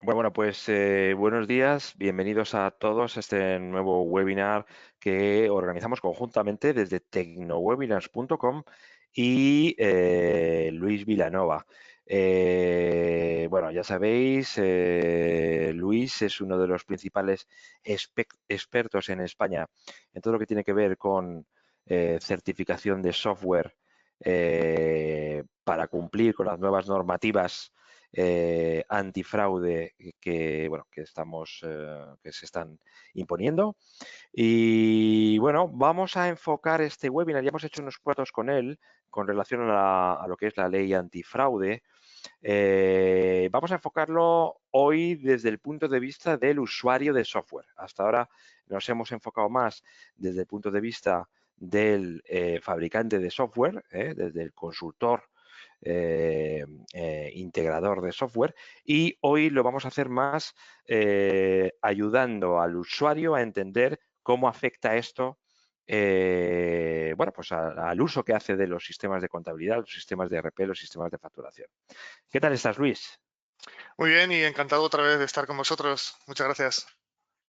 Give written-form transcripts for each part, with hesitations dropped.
Bueno, pues buenos días, bienvenidos a todos a este nuevo webinar que organizamos conjuntamente desde tecnowebinars.com y Luis Vilanova. Bueno, ya sabéis, Luis es uno de los principales expertos en España en todo lo que tiene que ver con certificación de software para cumplir con las nuevas normativas antifraude bueno, que se están imponiendo. Y bueno, vamos a enfocar este webinar, ya hemos hecho unos cuantos con él, con relación a lo que es la ley antifraude. Vamos a enfocarlo hoy desde el punto de vista del usuario de software. Hasta ahora nos hemos enfocado más desde el punto de vista del fabricante de software, desde el consultor integrador de software, y hoy lo vamos a hacer más ayudando al usuario a entender cómo afecta esto bueno, pues al uso que hace de los sistemas de contabilidad, los sistemas de ERP, los sistemas de facturación. ¿Qué tal estás, Luis? Muy bien y encantado otra vez de estar con vosotros. Muchas gracias.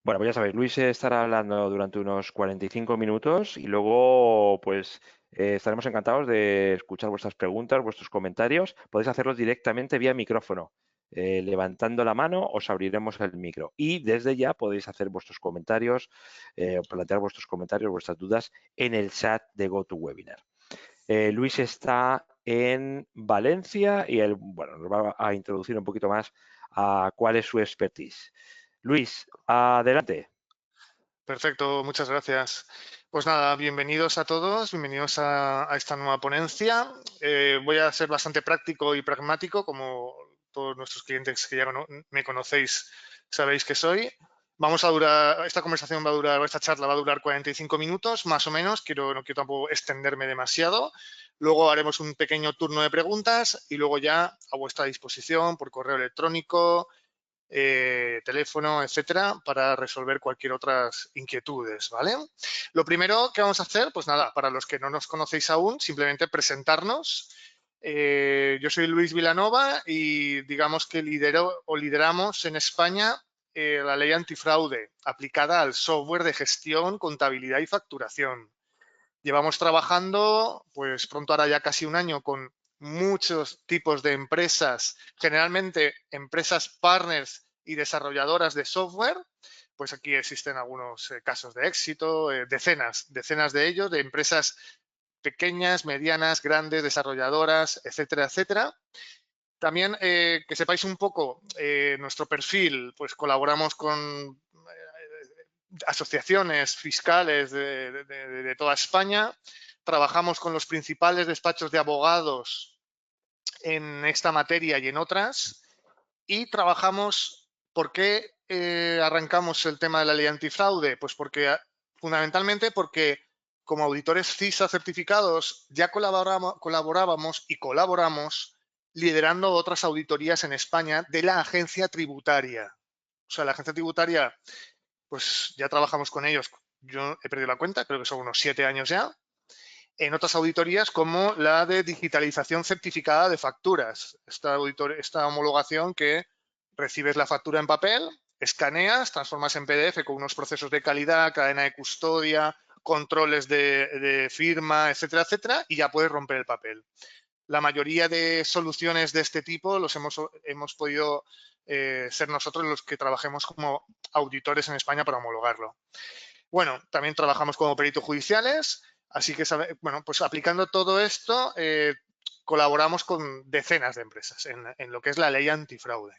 Bueno, pues ya sabéis, Luis estará hablando durante unos 45 minutos y luego, pues, estaremos encantados de escuchar vuestras preguntas, vuestros comentarios. Podéis hacerlos directamente vía micrófono. Levantando la mano os abriremos el micro y desde ya podéis hacer vuestros comentarios, plantear vuestros comentarios, vuestras dudas en el chat de GoToWebinar. Luis está en Valencia y él, bueno, nos va a introducir un poquito más a cuál es su expertise. Luis, adelante. Perfecto, muchas gracias. Pues nada, bienvenidos a todos, bienvenidos a esta nueva ponencia. Voy a ser bastante práctico y pragmático, como todos nuestros clientes que ya me conocéis sabéis que soy. Esta conversación va a durar, esta charla va a durar 45 minutos, más o menos. No quiero tampoco extenderme demasiado. Luego haremos un pequeño turno de preguntas y luego ya a vuestra disposición por correo electrónico, teléfono, etcétera, para resolver cualquier otras inquietudes, ¿vale? Lo primero que vamos a hacer, pues nada, para los que no nos conocéis aún, simplemente presentarnos. Yo soy Luis Vilanova y digamos que lideramos en España la ley antifraude aplicada al software de gestión, contabilidad y facturación. Llevamos trabajando, pues pronto hará ya casi un año, con muchos tipos de empresas, generalmente empresas partners y desarrolladoras de software. Pues aquí existen algunos casos de éxito, decenas de ellos, de empresas pequeñas, medianas, grandes, desarrolladoras, etcétera, etcétera. También que sepáis un poco nuestro perfil, pues colaboramos con asociaciones fiscales de toda España. Trabajamos con los principales despachos de abogados en esta materia y en otras. Y trabajamos, ¿por qué arrancamos el tema de la ley antifraude? Pues fundamentalmente porque como auditores CISA certificados ya colaborábamos y colaboramos liderando otras auditorías en España de la agencia tributaria. O sea, la agencia tributaria, pues ya trabajamos con ellos. Yo he perdido la cuenta, creo que son unos 7 años ya, en otras auditorías como la de digitalización certificada de facturas. Esta homologación que recibes la factura en papel, escaneas, transformas en PDF con unos procesos de calidad, cadena de custodia, controles de firma, etcétera, etcétera, y ya puedes romper el papel. La mayoría de soluciones de este tipo hemos podido ser nosotros los que trabajemos como auditores en España para homologarlo. Bueno, también trabajamos como peritos judiciales, así que, bueno, pues aplicando todo esto, colaboramos con decenas de empresas en lo que es la ley antifraude.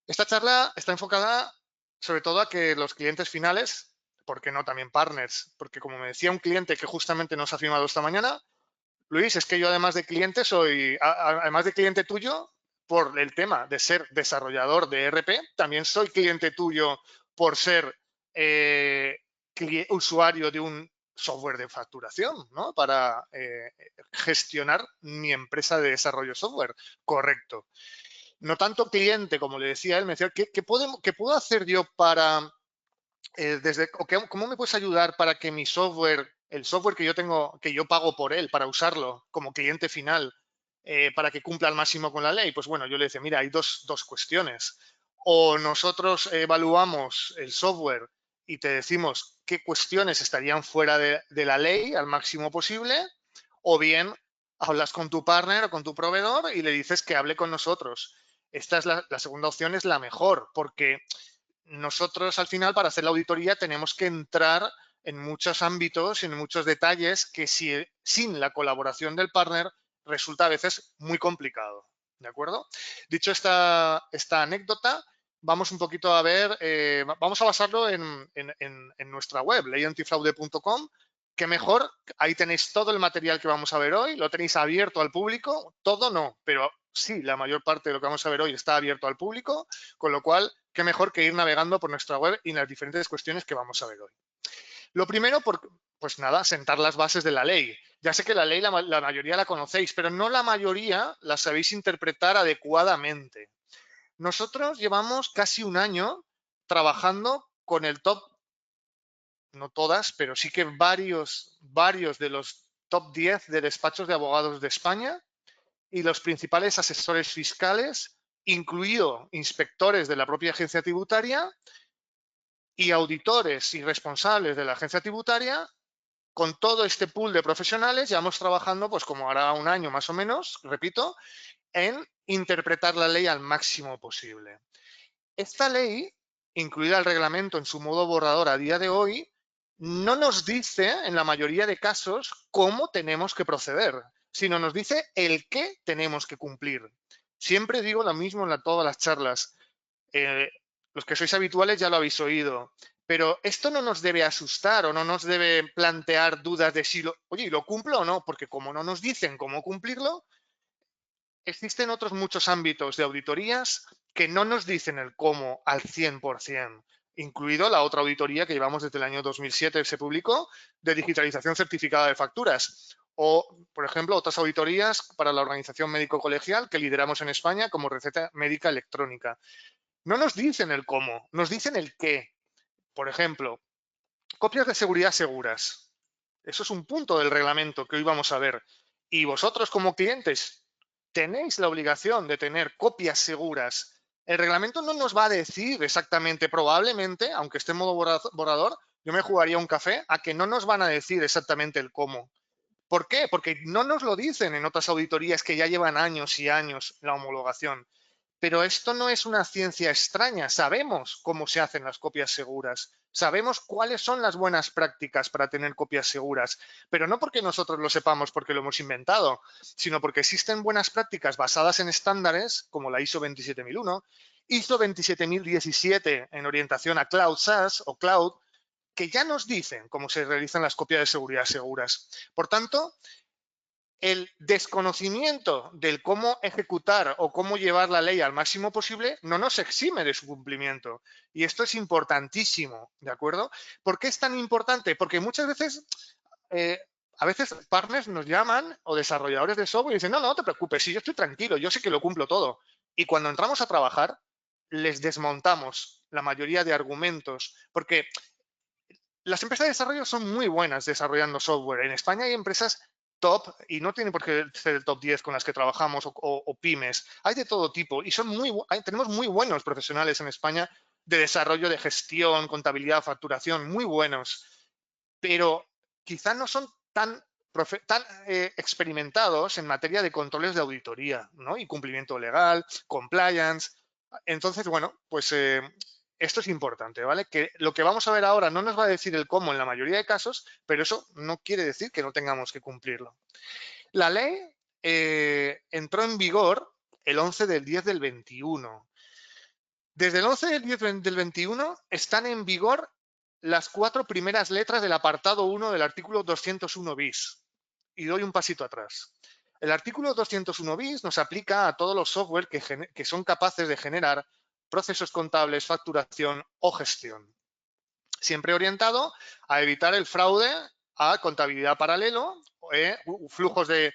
Esta charla está enfocada sobre todo a que los clientes finales, ¿por qué no también partners? Porque como me decía un cliente que justamente nos ha firmado esta mañana, Luis, es que yo además de cliente además de cliente tuyo, por el tema de ser desarrollador de ERP, también soy cliente tuyo por ser usuario de un software de facturación, ¿no? Para gestionar mi empresa de desarrollo de software. Correcto. No tanto cliente, como le decía él, me decía, ¿qué puedo hacer yo para ¿cómo me puedes ayudar para que mi software, el software que yo tengo, que yo pago por él para usarlo como cliente final, para que cumpla al máximo con la ley? Pues bueno, yo le decía, mira, hay dos cuestiones. o nosotros evaluamos el software y te decimos qué cuestiones estarían fuera de la ley al máximo posible, o bien hablas con tu partner o con tu proveedor y le dices que hable con nosotros. Esta es la segunda opción, es la mejor, porque nosotros al final para hacer la auditoría tenemos que entrar en muchos ámbitos y en muchos detalles que sin la colaboración del partner resulta a veces muy complicado. ¿De acuerdo? Dicho esta anécdota, vamos un poquito a ver, vamos a basarlo en nuestra web, leyantifraude.com, que mejor, ahí tenéis todo el material que vamos a ver hoy, lo tenéis abierto al público, todo no, pero sí, la mayor parte de lo que vamos a ver hoy está abierto al público, con lo cual, qué mejor que ir navegando por nuestra web y las diferentes cuestiones que vamos a ver hoy. Lo primero, pues nada, sentar las bases de la ley. Ya sé que la ley la mayoría la conocéis, pero no la mayoría la sabéis interpretar adecuadamente. Nosotros llevamos casi un año trabajando con el top, no todas, pero sí que varios de los top 10 de despachos de abogados de España y los principales asesores fiscales, incluido inspectores de la propia agencia tributaria y auditores y responsables de la agencia tributaria. Con todo este pool de profesionales llevamos trabajando, pues como hará un año más o menos, repito, en interpretar la ley al máximo posible. Esta ley, incluida el reglamento en su modo borrador a día de hoy, no nos dice, en la mayoría de casos, cómo tenemos que proceder, sino nos dice el qué tenemos que cumplir. Siempre digo lo mismo en todas las charlas. Los que sois habituales ya lo habéis oído, pero esto no nos debe asustar o no nos debe plantear dudas de si oye, ¿lo cumplo o no? Porque como no nos dicen cómo cumplirlo, existen otros muchos ámbitos de auditorías que no nos dicen el cómo al 100%, incluido la otra auditoría que llevamos desde el año 2007, se publicó, de digitalización certificada de facturas. O, por ejemplo, otras auditorías para la organización médico-colegial que lideramos en España como receta médica electrónica. No nos dicen el cómo, nos dicen el qué. Por ejemplo, copias de seguridad seguras. Eso es un punto del reglamento que hoy vamos a ver. Y vosotros como clientes tenéis la obligación de tener copias seguras. El reglamento no nos va a decir exactamente, probablemente, aunque esté en modo borrador, yo me jugaría un café a que no nos van a decir exactamente el cómo. ¿Por qué? Porque no nos lo dicen en otras auditorías que ya llevan años y años la homologación. Pero esto no es una ciencia extraña. Sabemos cómo se hacen las copias seguras. Sabemos cuáles son las buenas prácticas para tener copias seguras. Pero no porque nosotros lo sepamos porque lo hemos inventado, sino porque existen buenas prácticas basadas en estándares como la ISO 27001, ISO 27017 en orientación a Cloud SaaS o Cloud, que ya nos dicen cómo se realizan las copias de seguridad seguras. Por tanto, el desconocimiento del cómo ejecutar o cómo llevar la ley al máximo posible no nos exime de su cumplimiento. Y esto es importantísimo, ¿de acuerdo? ¿Por qué es tan importante? Porque muchas veces, a veces partners nos llaman o desarrolladores de software y dicen, no, no te preocupes, si yo estoy tranquilo, yo sé que lo cumplo todo. Y cuando entramos a trabajar, les desmontamos la mayoría de argumentos, porque las empresas de desarrollo son muy buenas desarrollando software. En España hay empresas top, y no tiene por qué ser el top 10 con las que trabajamos o pymes. Hay de todo tipo y tenemos muy buenos profesionales en España de desarrollo, de gestión, contabilidad, facturación, muy buenos. Pero quizá no son tan experimentados en materia de controles de auditoría, ¿no? Y cumplimiento legal, compliance. Entonces, bueno, pues esto es importante, ¿vale? Que lo que vamos a ver ahora no nos va a decir el cómo en la mayoría de casos, pero eso no quiere decir que no tengamos que cumplirlo. La ley entró en vigor el 11 del 10 del 21. Desde el 11 del 10 del 21 están en vigor las 4 primeras letras del apartado 1 del artículo 201 bis. Y doy un pasito atrás. El artículo 201 bis nos aplica a todos los software que son capaces de generar procesos contables, facturación o gestión. Siempre orientado a evitar el fraude a contabilidad paralelo, flujos de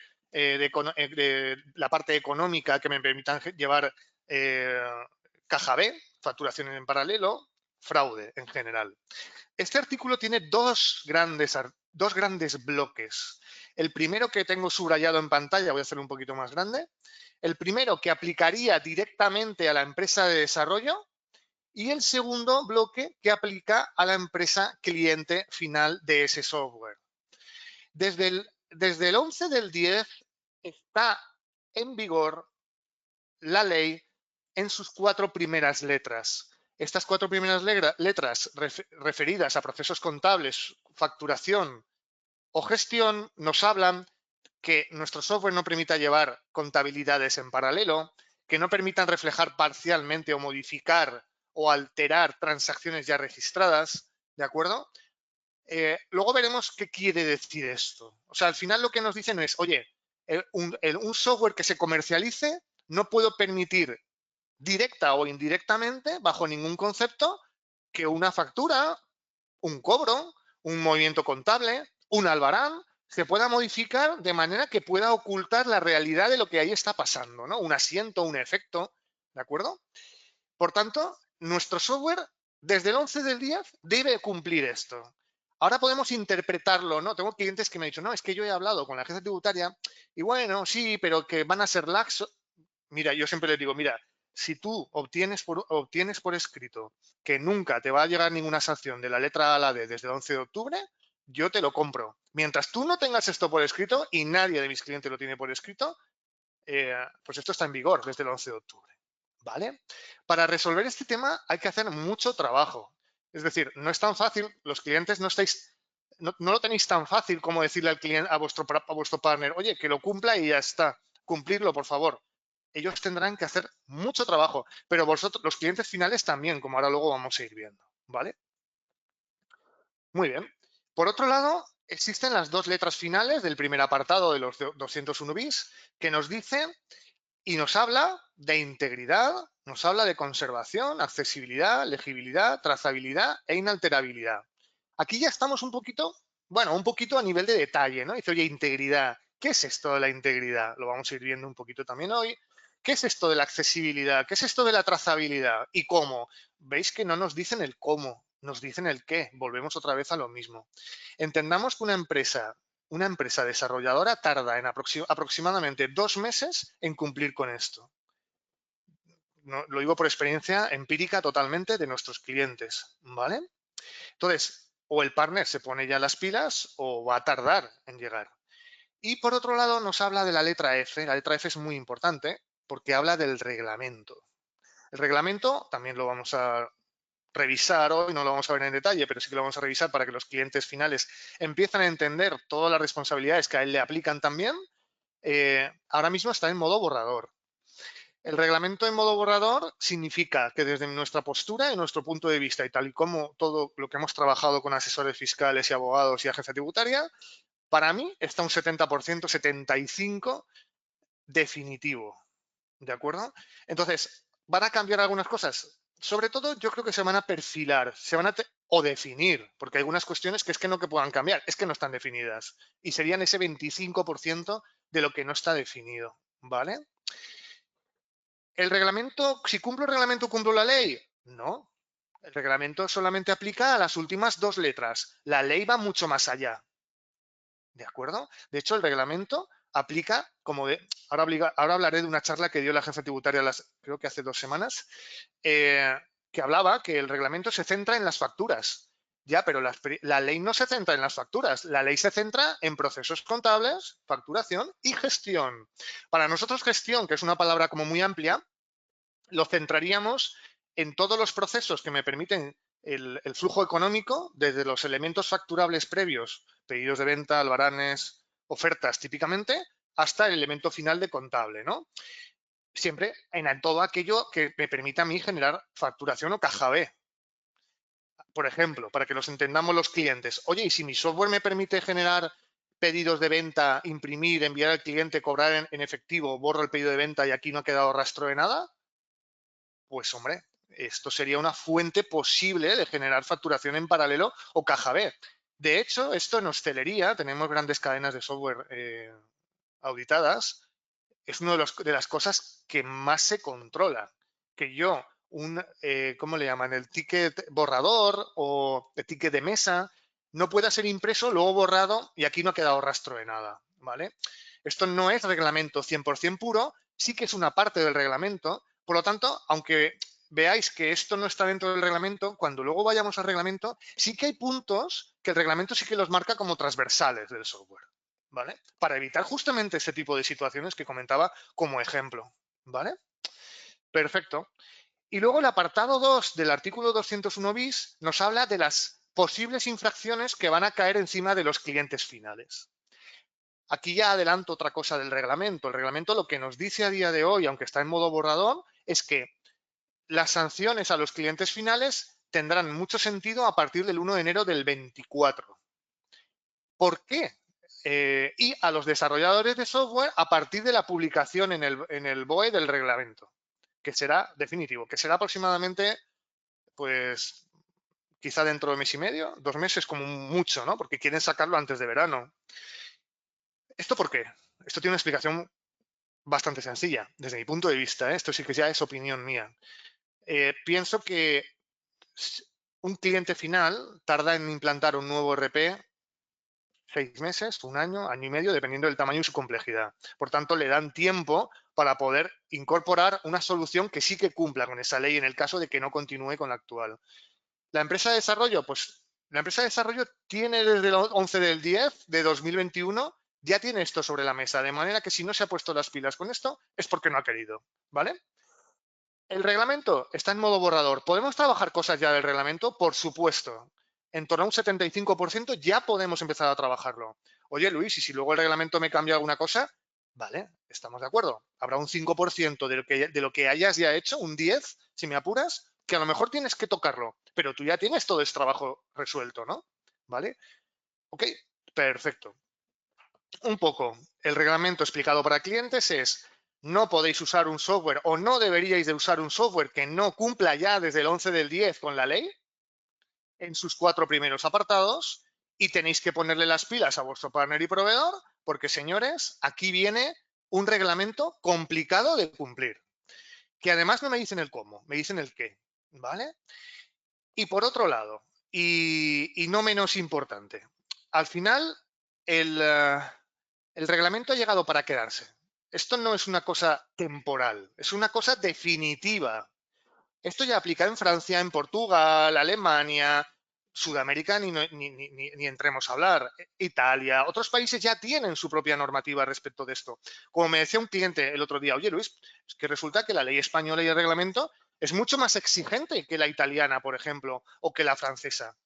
la parte económica que me permitan llevar caja B, facturación en paralelo, fraude en general. Este artículo tiene dos grandes bloques. El primero que tengo subrayado en pantalla, voy a hacerlo un poquito más grande. El primero que aplicaría directamente a la empresa de desarrollo y el segundo bloque que aplica a la empresa cliente final de ese software. Desde el 11 del 10 está en vigor la ley en sus 4 primeras letras. Estas 4 primeras letras referidas a procesos contables, facturación o gestión nos hablan que nuestro software no permita llevar contabilidades en paralelo, que no permitan reflejar parcialmente o modificar o alterar transacciones ya registradas, ¿de acuerdo? Luego veremos qué quiere decir esto. O sea, al final lo que nos dicen es, oye, un software que se comercialice no puedo permitir directa o indirectamente, bajo ningún concepto, que una factura, un cobro, un movimiento contable, un albarán, se pueda modificar de manera que pueda ocultar la realidad de lo que ahí está pasando, ¿no? Un asiento, un efecto, ¿de acuerdo? Por tanto, nuestro software, desde el 11 del 10, debe cumplir esto. Ahora podemos interpretarlo, ¿no? Tengo clientes que me han dicho, no, es que yo he hablado con la agencia tributaria y bueno, sí, pero que van a ser laxos. Mira, yo siempre les digo, mira, si tú obtienes por escrito que nunca te va a llegar ninguna sanción de la letra A a la D desde el 11 de octubre, yo te lo compro. Mientras tú no tengas esto por escrito y nadie de mis clientes lo tiene por escrito, pues esto está en vigor desde el 11 de octubre. ¿Vale? Para resolver este tema hay que hacer mucho trabajo. Es decir, no es tan fácil, los clientes no lo tenéis tan fácil como decirle al cliente, a vuestro partner, oye, que lo cumpla y ya está. Cumplirlo, por favor. Ellos tendrán que hacer mucho trabajo, pero vosotros, los clientes finales también, como ahora luego vamos a ir viendo. ¿Vale? Muy bien. Por otro lado, existen las 2 letras finales del primer apartado de los 201 bis que nos dicen y nos habla de integridad, nos habla de conservación, accesibilidad, legibilidad, trazabilidad e inalterabilidad. Aquí ya estamos un poquito, bueno, un poquito a nivel de detalle, ¿no? Dice, oye, integridad. ¿Qué es esto de la integridad? Lo vamos a ir viendo un poquito también hoy. ¿Qué es esto de la accesibilidad? ¿Qué es esto de la trazabilidad? ¿Y cómo? Veis que no nos dicen el cómo, nos dicen el qué. Volvemos otra vez a lo mismo. Entendamos que una empresa desarrolladora tarda en aproximadamente 2 meses en cumplir con esto. No, lo digo por experiencia empírica totalmente de nuestros clientes, ¿vale? Entonces, o el partner se pone ya las pilas o va a tardar en llegar. Y por otro lado nos habla de la letra F. La letra F es muy importante porque habla del reglamento. El reglamento también lo vamos a revisar hoy, no lo vamos a ver en detalle, pero sí que lo vamos a revisar para que los clientes finales empiecen a entender todas las responsabilidades que a él le aplican también. Ahora mismo está en modo borrador. El reglamento en modo borrador significa que desde nuestra postura y nuestro punto de vista y tal y como todo lo que hemos trabajado con asesores fiscales y abogados y agencia tributaria, para mí está un 70%, 75% definitivo. ¿De acuerdo? Entonces, ¿van a cambiar algunas cosas? Sobre todo, yo creo que se van a perfilar, o definir, porque hay algunas cuestiones que es que no que puedan cambiar, es que no están definidas. Y serían ese 25% de lo que no está definido. ¿Vale? ¿El reglamento, si cumplo el reglamento, cumplo la ley? No. El reglamento solamente aplica a las últimas 2 letras. La ley va mucho más allá. ¿De acuerdo? De hecho, el reglamento aplica como de... Ahora hablaré de una charla que dio la jefa tributaria, creo que hace 2 semanas, que hablaba que el reglamento se centra en las facturas. Ya, pero la ley no se centra en las facturas. La ley se centra en procesos contables, facturación y gestión. Para nosotros gestión, que es una palabra como muy amplia, lo centraríamos en todos los procesos que me permiten el flujo económico, desde los elementos facturables previos, pedidos de venta, albaranes, ofertas típicamente, hasta el elemento final de contable, ¿no? Siempre en todo aquello que me permita a mí generar facturación o caja B. Por ejemplo, para que los entendamos los clientes. Oye, ¿y si mi software me permite generar pedidos de venta, imprimir, enviar al cliente, cobrar en efectivo, borro el pedido de venta y aquí no ha quedado rastro de nada? Pues hombre, esto sería una fuente posible de generar facturación en paralelo o caja B. De hecho, esto en hostelería, tenemos grandes cadenas de software auditadas, es una de las cosas que más se controla. Que yo, ¿cómo le llaman? El ticket borrador o el ticket de mesa, no pueda ser impreso, luego borrado y aquí no ha quedado rastro de nada, ¿vale? Esto no es reglamento 100% puro, sí que es una parte del reglamento, por lo tanto, aunque veáis que esto no está dentro del reglamento, cuando luego vayamos al reglamento, sí que hay puntos que el reglamento sí que los marca como transversales del software, ¿vale? Para evitar justamente ese tipo de situaciones que comentaba como ejemplo, ¿vale? Perfecto. Y luego el apartado 2 del artículo 201 bis nos habla de las posibles infracciones que van a caer encima de los clientes finales. Aquí ya adelanto otra cosa del reglamento. El reglamento lo que nos dice a día de hoy, aunque está en modo borrador, es que las sanciones a los clientes finales tendrán mucho sentido a partir del 1 de enero del 24. ¿Por qué? Y a los desarrolladores de software a partir de la publicación en el BOE del reglamento, que será definitivo, que será aproximadamente, pues, quizá dentro de mes y medio, 2 meses como mucho, ¿no? Porque quieren sacarlo antes de verano. ¿Esto por qué? Esto tiene una explicación bastante sencilla, desde mi punto de vista, ¿eh? Esto sí que ya es opinión mía. Pienso que un cliente final tarda en implantar un nuevo RP 6 meses, un año y medio, dependiendo del tamaño y su complejidad. Por tanto, le dan tiempo para poder incorporar una solución que sí que cumpla con esa ley en el caso de que no continúe con la actual. La empresa de desarrollo, pues la empresa de desarrollo tiene desde el 11 del 10 de 2021, ya tiene esto sobre la mesa, de manera que si no se ha puesto las pilas con esto es porque no ha querido, ¿vale? El reglamento está en modo borrador. ¿Podemos trabajar cosas ya del reglamento? Por supuesto. En torno a un 75% ya podemos empezar a trabajarlo. Oye, Luis, y si luego el reglamento me cambia alguna cosa, vale, estamos de acuerdo. Habrá un 5% de lo que hayas ya hecho, un 10, si me apuras, que a lo mejor tienes que tocarlo, pero tú ya tienes todo ese trabajo resuelto, ¿no? ¿Vale? Ok, perfecto. Un poco, el reglamento explicado para clientes es: no podéis usar un software o no deberíais de usar un software que no cumpla ya desde el 11 del 10 con la ley en sus 4 primeros apartados, y tenéis que ponerle las pilas a vuestro partner y proveedor porque, señores, aquí viene un reglamento complicado de cumplir, que además no me dicen el cómo, me dicen el qué, ¿vale? Y por otro lado, y no menos importante, al final el reglamento ha llegado para quedarse. Esto no es una cosa temporal, es una cosa definitiva. Esto ya aplica en Francia, en Portugal, Alemania, Sudamérica, ni entremos a hablar. Italia, otros países ya tienen su propia normativa respecto de esto. Como me decía un cliente el otro día: oye, Luis, es que resulta que la ley española y el reglamento es mucho más exigente que la italiana, por ejemplo, o que la francesa.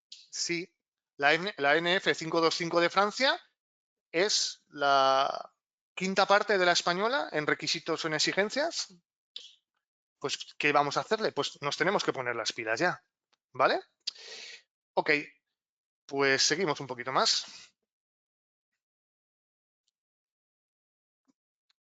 Sí, la NF 525 de Francia es la quinta parte de la española en requisitos o en exigencias. Pues, ¿qué vamos a hacerle? Pues nos tenemos que poner las pilas ya, ¿vale? Ok, pues seguimos un poquito más.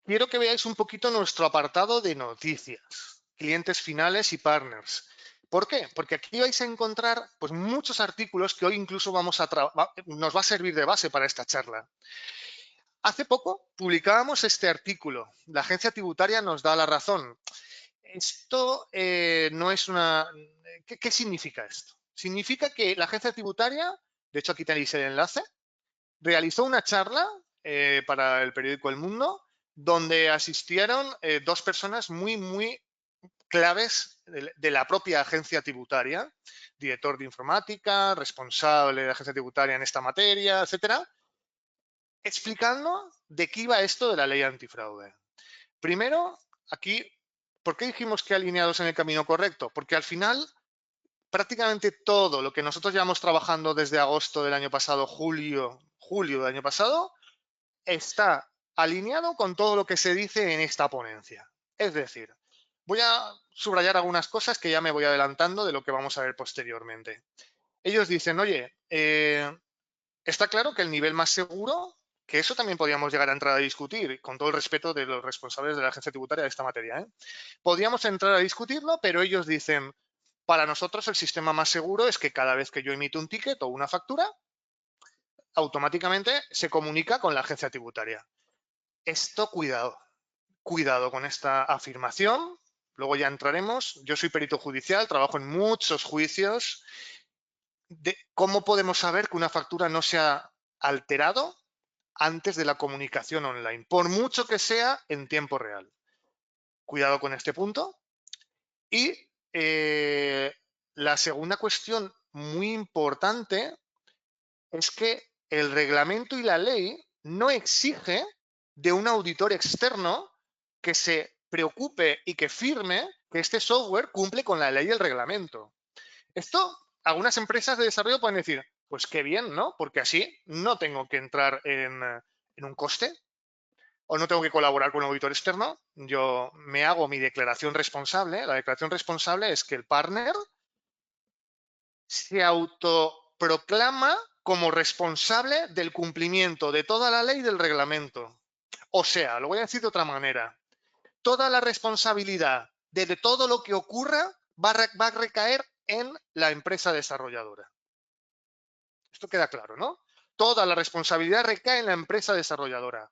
Quiero que veáis un poquito nuestro apartado de noticias, clientes finales y partners. ¿Por qué? Porque aquí vais a encontrar, pues, muchos artículos que hoy incluso nos va a servir de base para esta charla. Hace poco publicábamos este artículo: la agencia tributaria nos da la razón. Esto no es una... ¿Qué significa esto? Significa que la agencia tributaria, de hecho aquí tenéis el enlace, realizó una charla para el periódico El Mundo, donde asistieron 2 personas muy claves de la propia agencia tributaria: director de informática, responsable de la agencia tributaria en esta materia, etcétera, explicando de qué iba esto de la ley antifraude. Primero, aquí, ¿por qué dijimos que alineados en el camino correcto? Porque al final, prácticamente todo lo que nosotros llevamos trabajando desde agosto del año pasado, julio del año pasado, está alineado con todo lo que se dice en esta ponencia. Es decir, voy a subrayar algunas cosas que ya me voy adelantando de lo que vamos a ver posteriormente. Ellos dicen: oye, está claro que el nivel más seguro, que eso también podríamos llegar a entrar a discutir, con todo el respeto de los responsables de la agencia tributaria de esta materia, podríamos entrar a discutirlo, pero ellos dicen: para nosotros el sistema más seguro es que cada vez que yo emito un ticket o una factura, automáticamente se comunica con la agencia tributaria. Esto, cuidado con esta afirmación. Luego ya entraremos. Yo soy perito judicial, trabajo en muchos juicios. ¿Cómo podemos saber que una factura no se ha alterado antes de la comunicación online, por mucho que sea en tiempo real? Cuidado con este punto. Y la segunda cuestión muy importante es que el reglamento y la ley no exige de un auditor externo que se preocupe y que firme que este software cumple con la ley y el reglamento. Esto, algunas empresas de desarrollo pueden decir, pues qué bien, ¿no? Porque así no tengo que entrar en un coste o no tengo que colaborar con un auditor externo. Yo me hago mi declaración responsable. La declaración responsable es que el partner se autoproclama como responsable del cumplimiento de toda la ley y del reglamento. O sea, lo voy a decir de otra manera, toda la responsabilidad de todo lo que ocurra va a recaer en la empresa desarrolladora. Esto queda claro, ¿no? Toda la responsabilidad recae en la empresa desarrolladora.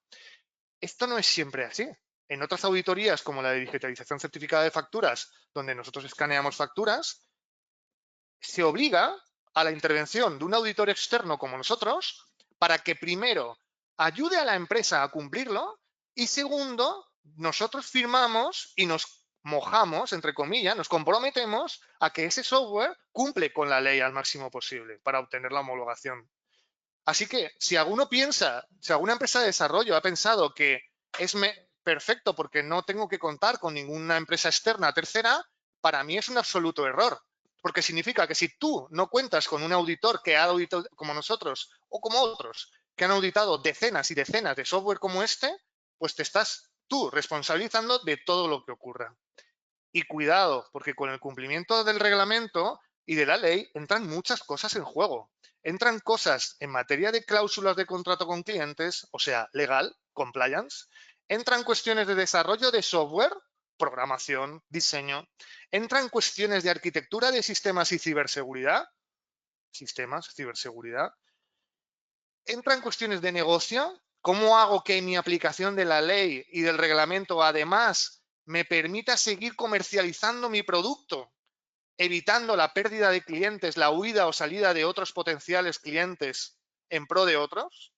Esto no es siempre así. En otras auditorías, como la de digitalización certificada de facturas, donde nosotros escaneamos facturas, se obliga a la intervención de un auditor externo como nosotros para que primero ayude a la empresa a cumplirlo y segundo, nosotros firmamos y nos mojamos, entre comillas, nos comprometemos a que ese software cumple con la ley al máximo posible para obtener la homologación. Así que si alguno piensa, si alguna empresa de desarrollo ha pensado que es perfecto porque no tengo que contar con ninguna empresa externa tercera, para mí es un absoluto error. Porque significa que si tú no cuentas con un auditor que ha auditado como nosotros o como otros, que han auditado decenas y decenas de software como este, pues te estás tú responsabilizando de todo lo que ocurra. Y cuidado, porque con el cumplimiento del reglamento y de la ley entran muchas cosas en juego. Entran cosas en materia de cláusulas de contrato con clientes, o sea, legal, compliance. Entran cuestiones de desarrollo de software, programación, diseño. Entran cuestiones de arquitectura de sistemas y ciberseguridad. Sistemas, ciberseguridad. Entran cuestiones de negocio. ¿Cómo hago que mi aplicación de la ley y del reglamento además me permita seguir comercializando mi producto, evitando la pérdida de clientes, la huida o salida de otros potenciales clientes en pro de otros?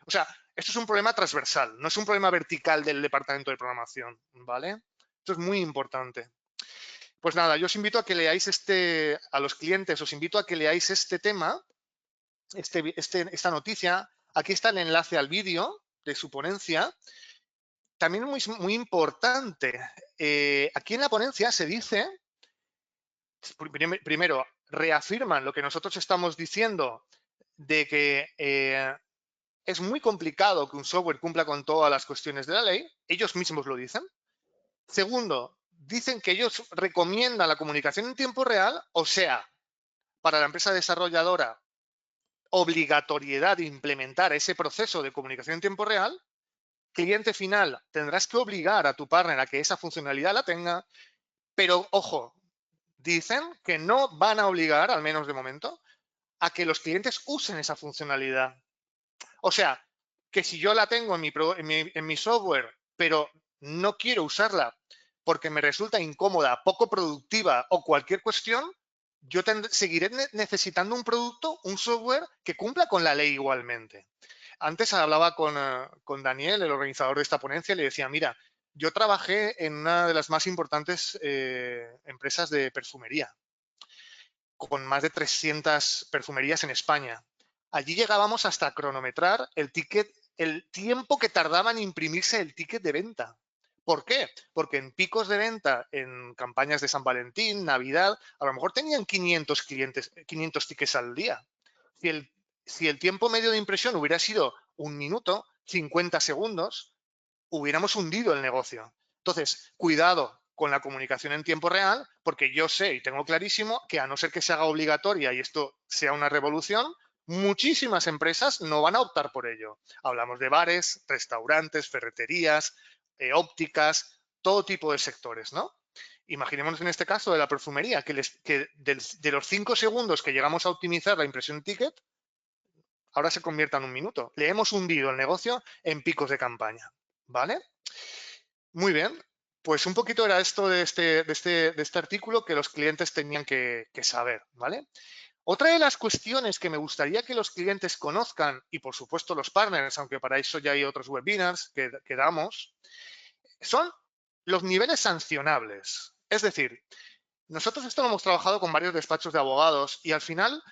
O sea, esto es un problema transversal, no es un problema vertical del departamento de programación, ¿vale? Esto es muy importante. Pues nada, yo os invito a que leáis a los clientes, os invito a que leáis este tema, esta noticia. Aquí está el enlace al vídeo de su ponencia. También muy importante, aquí en la ponencia se dice, primero, reafirman lo que nosotros estamos diciendo de que es muy complicado que un software cumpla con todas las cuestiones de la ley. Ellos mismos lo dicen. Segundo, dicen que ellos recomiendan la comunicación en tiempo real, o sea, para la empresa desarrolladora, obligatoriedad de implementar ese proceso de comunicación en tiempo real. Cliente final, tendrás que obligar a tu partner a que esa funcionalidad la tenga, pero ojo, dicen que no van a obligar, al menos de momento, a que los clientes usen esa funcionalidad. O sea, que si yo la tengo en mi software, pero no quiero usarla porque me resulta incómoda, poco productiva o cualquier cuestión, yo seguiré necesitando un producto, un software que cumpla con la ley igualmente. Antes hablaba con Daniel, el organizador de esta ponencia, y le decía, mira, yo trabajé en una de las más importantes empresas de perfumería, con más de 300 perfumerías en España. Allí llegábamos hasta cronometrar el tiempo que tardaba en imprimirse el ticket de venta. ¿Por qué? Porque en picos de venta, en campañas de San Valentín, Navidad, a lo mejor tenían 500 clientes, 500 tickets al día. Si el tiempo medio de impresión hubiera sido 1 minuto, 50 segundos, hubiéramos hundido el negocio. Entonces, cuidado con la comunicación en tiempo real, porque yo sé y tengo clarísimo que a no ser que se haga obligatoria y esto sea una revolución, muchísimas empresas no van a optar por ello. Hablamos de bares, restaurantes, ferreterías, ópticas, todo tipo de sectores, ¿no? Imaginémonos en este caso de la perfumería, que de los 5 segundos que llegamos a optimizar la impresión ticket, ahora se convierta en 1 minuto. Le hemos hundido el negocio en picos de campaña, ¿vale? Muy bien, pues un poquito era esto de este artículo que los clientes tenían que saber, ¿vale? Otra de las cuestiones que me gustaría que los clientes conozcan, y por supuesto los partners, aunque para eso ya hay otros webinars que damos, son los niveles sancionables. Es decir, Nosotros esto lo hemos trabajado con varios despachos de abogados y al final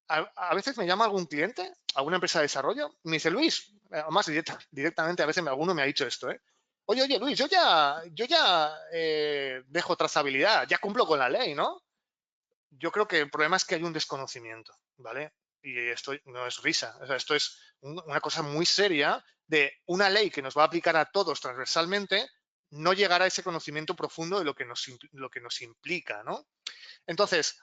a veces me llama algún cliente, alguna empresa de desarrollo, y me dice, Luis, además directamente a veces alguno me ha dicho esto, ¿eh? Oye, Luis, yo ya dejo trazabilidad, ya cumplo con la ley, ¿no? Yo creo que el problema es que hay un desconocimiento, ¿vale? Y esto no es risa, o sea, esto es una cosa muy seria de una ley que nos va a aplicar a todos transversalmente, no llegar a ese conocimiento profundo de lo que nos implica, ¿no? Entonces,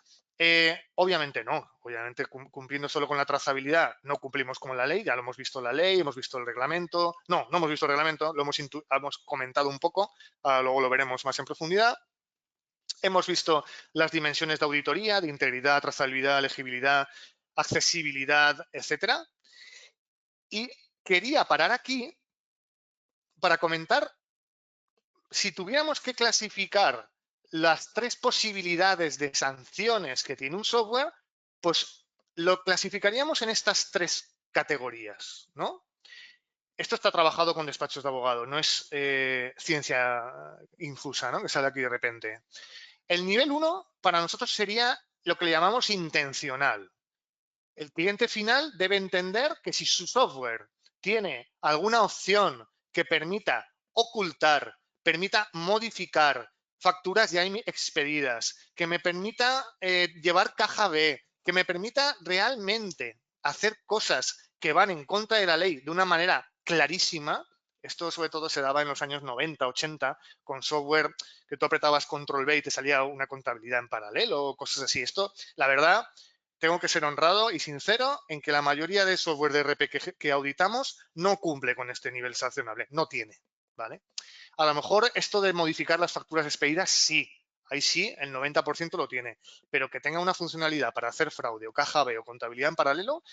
obviamente no, obviamente cumpliendo solo con la trazabilidad no cumplimos con la ley, ya lo hemos visto la ley, hemos visto el reglamento, no hemos visto el reglamento, lo hemos comentado un poco, luego lo veremos más en profundidad. Hemos visto las dimensiones de auditoría, de integridad, trazabilidad, legibilidad, accesibilidad, etcétera. Y quería parar aquí para comentar si tuviéramos que clasificar las 3 posibilidades de sanciones que tiene un software, pues lo clasificaríamos en estas 3 categorías, ¿no? Esto está trabajado con despachos de abogado, no es ciencia infusa, ¿no? Que sale aquí de repente. El nivel 1 para nosotros sería lo que le llamamos intencional. El cliente final debe entender que si su software tiene alguna opción que permita ocultar, permita modificar facturas ya expedidas, que me permita llevar caja B, que me permita realmente hacer cosas que van en contra de la ley de una manera clarísima. Esto sobre todo se daba en los años 90, 80, con software que tú apretabas control B y te salía una contabilidad en paralelo, cosas así. Esto, la verdad, tengo que ser honrado y sincero en que la mayoría de software de RP que auditamos no cumple con este nivel sancionable, no tiene, ¿vale? A lo mejor esto de modificar las facturas expedidas, sí, ahí sí, el 90% lo tiene, pero que tenga una funcionalidad para hacer fraude o caja B o contabilidad en paralelo,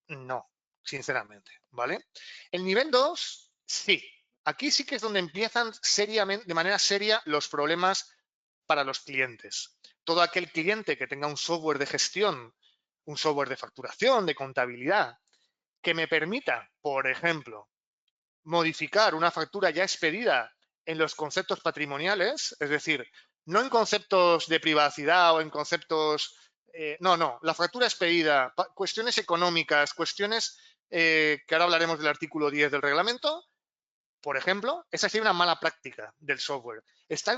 no, sinceramente, ¿vale? El nivel 2, sí. Aquí sí que es donde empiezan seriamente, de manera seria los problemas para los clientes. Todo aquel cliente que tenga un software de gestión, un software de facturación, de contabilidad, que me permita, por ejemplo, modificar una factura ya expedida en los conceptos patrimoniales, es decir, no en conceptos de privacidad o en conceptos... no, la factura expedida, cuestiones económicas, cuestiones que ahora hablaremos del artículo 10 del reglamento, por ejemplo, esa sería una mala práctica del software. ¿Está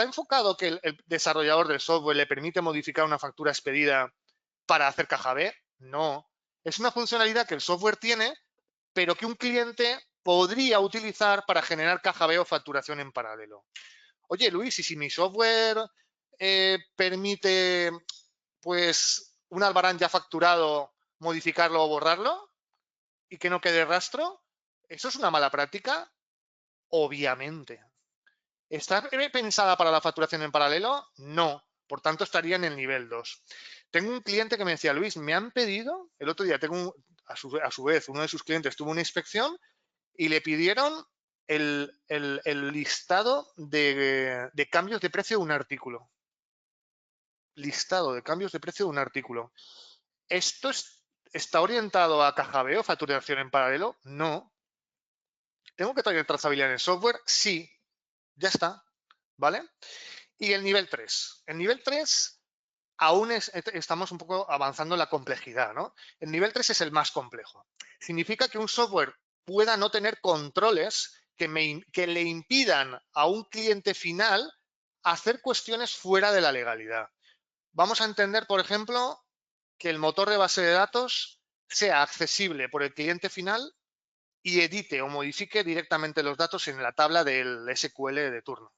enfocado que el desarrollador del software le permite modificar una factura expedida para hacer caja B? No. Es una funcionalidad que el software tiene, pero que un cliente podría utilizar para generar caja B o facturación en paralelo. Oye, Luis, ¿y si mi software permite, pues, un albarán ya facturado, modificarlo o borrarlo y que no quede rastro? ¿Eso es una mala práctica? Obviamente. ¿Está pensada para la facturación en paralelo? No. Por tanto, estaría en el nivel 2. Tengo un cliente que me decía, Luis, me han pedido, el otro día a su vez, uno de sus clientes tuvo una inspección y le pidieron el listado de cambios de precio de un artículo. Listado de cambios de precio de un artículo. ¿Esto está orientado a caja B o facturación en paralelo? No. ¿Tengo que traer trazabilidad en el software? Sí. Ya está. ¿Vale? Y el nivel 3. El nivel 3 aún estamos un poco avanzando en la complejidad, ¿no? El nivel 3 es el más complejo. Significa que un software pueda no tener controles que le impidan a un cliente final hacer cuestiones fuera de la legalidad. Vamos a entender, por ejemplo, que el motor de base de datos sea accesible por el cliente final y edite o modifique directamente los datos en la tabla del SQL de turno.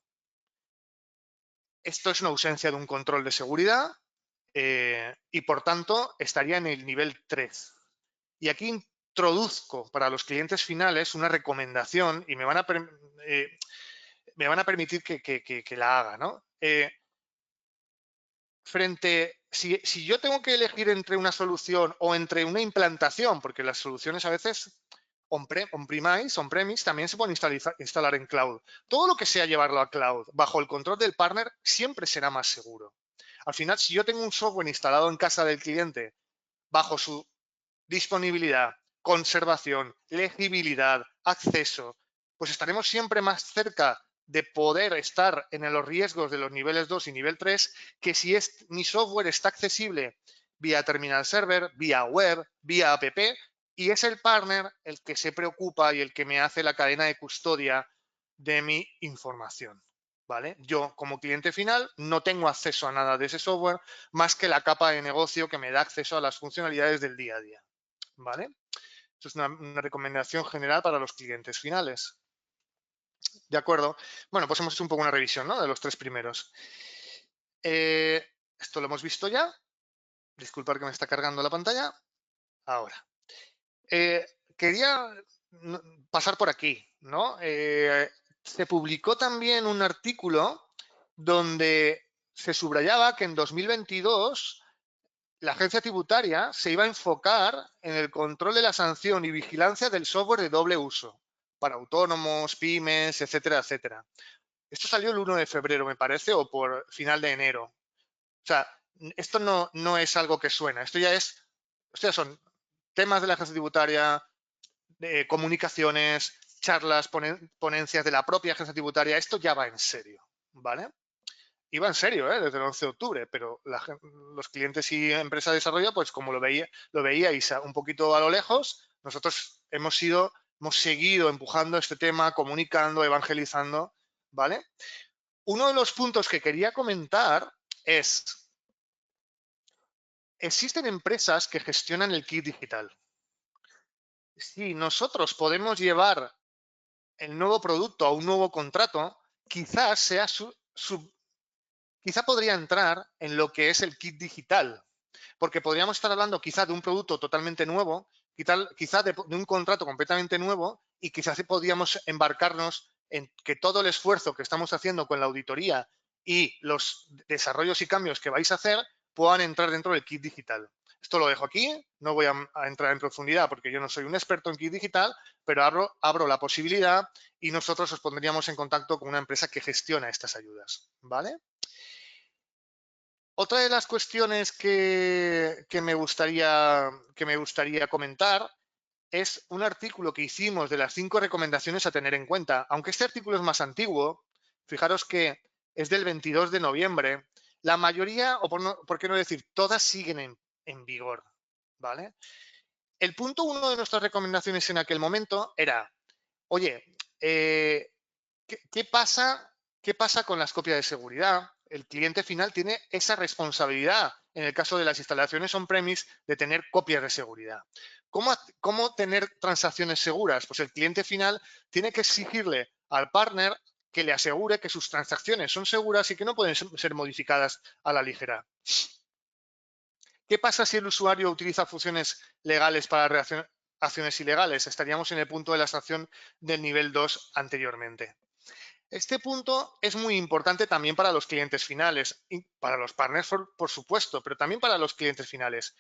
Esto es una ausencia de un control de seguridad y, por tanto, estaría en el nivel 3. Y aquí introduzco para los clientes finales una recomendación y me van a permitir que la haga, ¿no? Si yo tengo que elegir entre una solución o entre una implantación, porque las soluciones a veces on-premise también se pueden instalar en cloud. Todo lo que sea llevarlo a cloud bajo el control del partner siempre será más seguro. Al final, si yo tengo un software instalado en casa del cliente bajo su disponibilidad, conservación, legibilidad, acceso, pues estaremos siempre más cerca de poder estar en los riesgos de los niveles 2 y nivel 3, que si mi software está accesible vía terminal server, vía web, vía app, y es el partner el que se preocupa y el que me hace la cadena de custodia de mi información. ¿Vale? Yo, como cliente final, no tengo acceso a nada de ese software más que la capa de negocio que me da acceso a las funcionalidades del día a día. ¿Vale? Esto es una recomendación general para los clientes finales. ¿De acuerdo? Bueno, pues hemos hecho un poco una revisión, ¿no?, de los 3 primeros. Esto lo hemos visto ya. Disculpad que me está cargando la pantalla. Ahora. Quería pasar por aquí, ¿no? Se publicó también un artículo donde se subrayaba que en 2022 la agencia tributaria se iba a enfocar en el control de la sanción y vigilancia del software de doble uso para autónomos, pymes, etcétera, etcétera. Esto salió el 1 de febrero, me parece, o por final de enero. O sea, esto no es algo que suena, esto ya son temas de la agencia tributaria, de comunicaciones, charlas, ponencias de la propia agencia tributaria. Esto ya va en serio, ¿vale? Y va en serio, desde el 11 de octubre, pero los clientes y empresas de desarrollo, pues como lo veíais un poquito a lo lejos, nosotros hemos seguido empujando este tema, comunicando, evangelizando, ¿vale? Uno de los puntos que quería comentar es, existen empresas que gestionan el kit digital. Si nosotros podemos llevar el nuevo producto a un nuevo contrato, quizás quizá podría entrar en lo que es el kit digital, porque podríamos estar hablando quizá de un producto totalmente nuevo, quizá de un contrato completamente nuevo, y quizás podríamos embarcarnos en que todo el esfuerzo que estamos haciendo con la auditoría y los desarrollos y cambios que vais a hacer puedan entrar dentro del kit digital. Esto lo dejo aquí, no voy a entrar en profundidad porque yo no soy un experto en kit digital, pero abro la posibilidad y nosotros os pondríamos en contacto con una empresa que gestiona estas ayudas, ¿vale? Otra de las cuestiones que me gustaría comentar es un artículo que hicimos de las 5 recomendaciones a tener en cuenta. Aunque este artículo es más antiguo, fijaros que es del 22 de noviembre, la mayoría, o por qué no decir, todas siguen en vigor, ¿vale? El punto 1 de nuestras recomendaciones en aquel momento era, oye, ¿qué pasa con las copias de seguridad? El cliente final tiene esa responsabilidad, en el caso de las instalaciones on-premise, de tener copias de seguridad. ¿Cómo tener transacciones seguras? Pues el cliente final tiene que exigirle al partner que le asegure que sus transacciones son seguras y que no pueden ser modificadas a la ligera. ¿Qué pasa si el usuario utiliza funciones legales para reaccionar acciones ilegales? Estaríamos en el punto de la sanción del nivel 2 anteriormente. Este punto es muy importante también para los clientes finales, y para los partners, por supuesto, pero también para los clientes finales.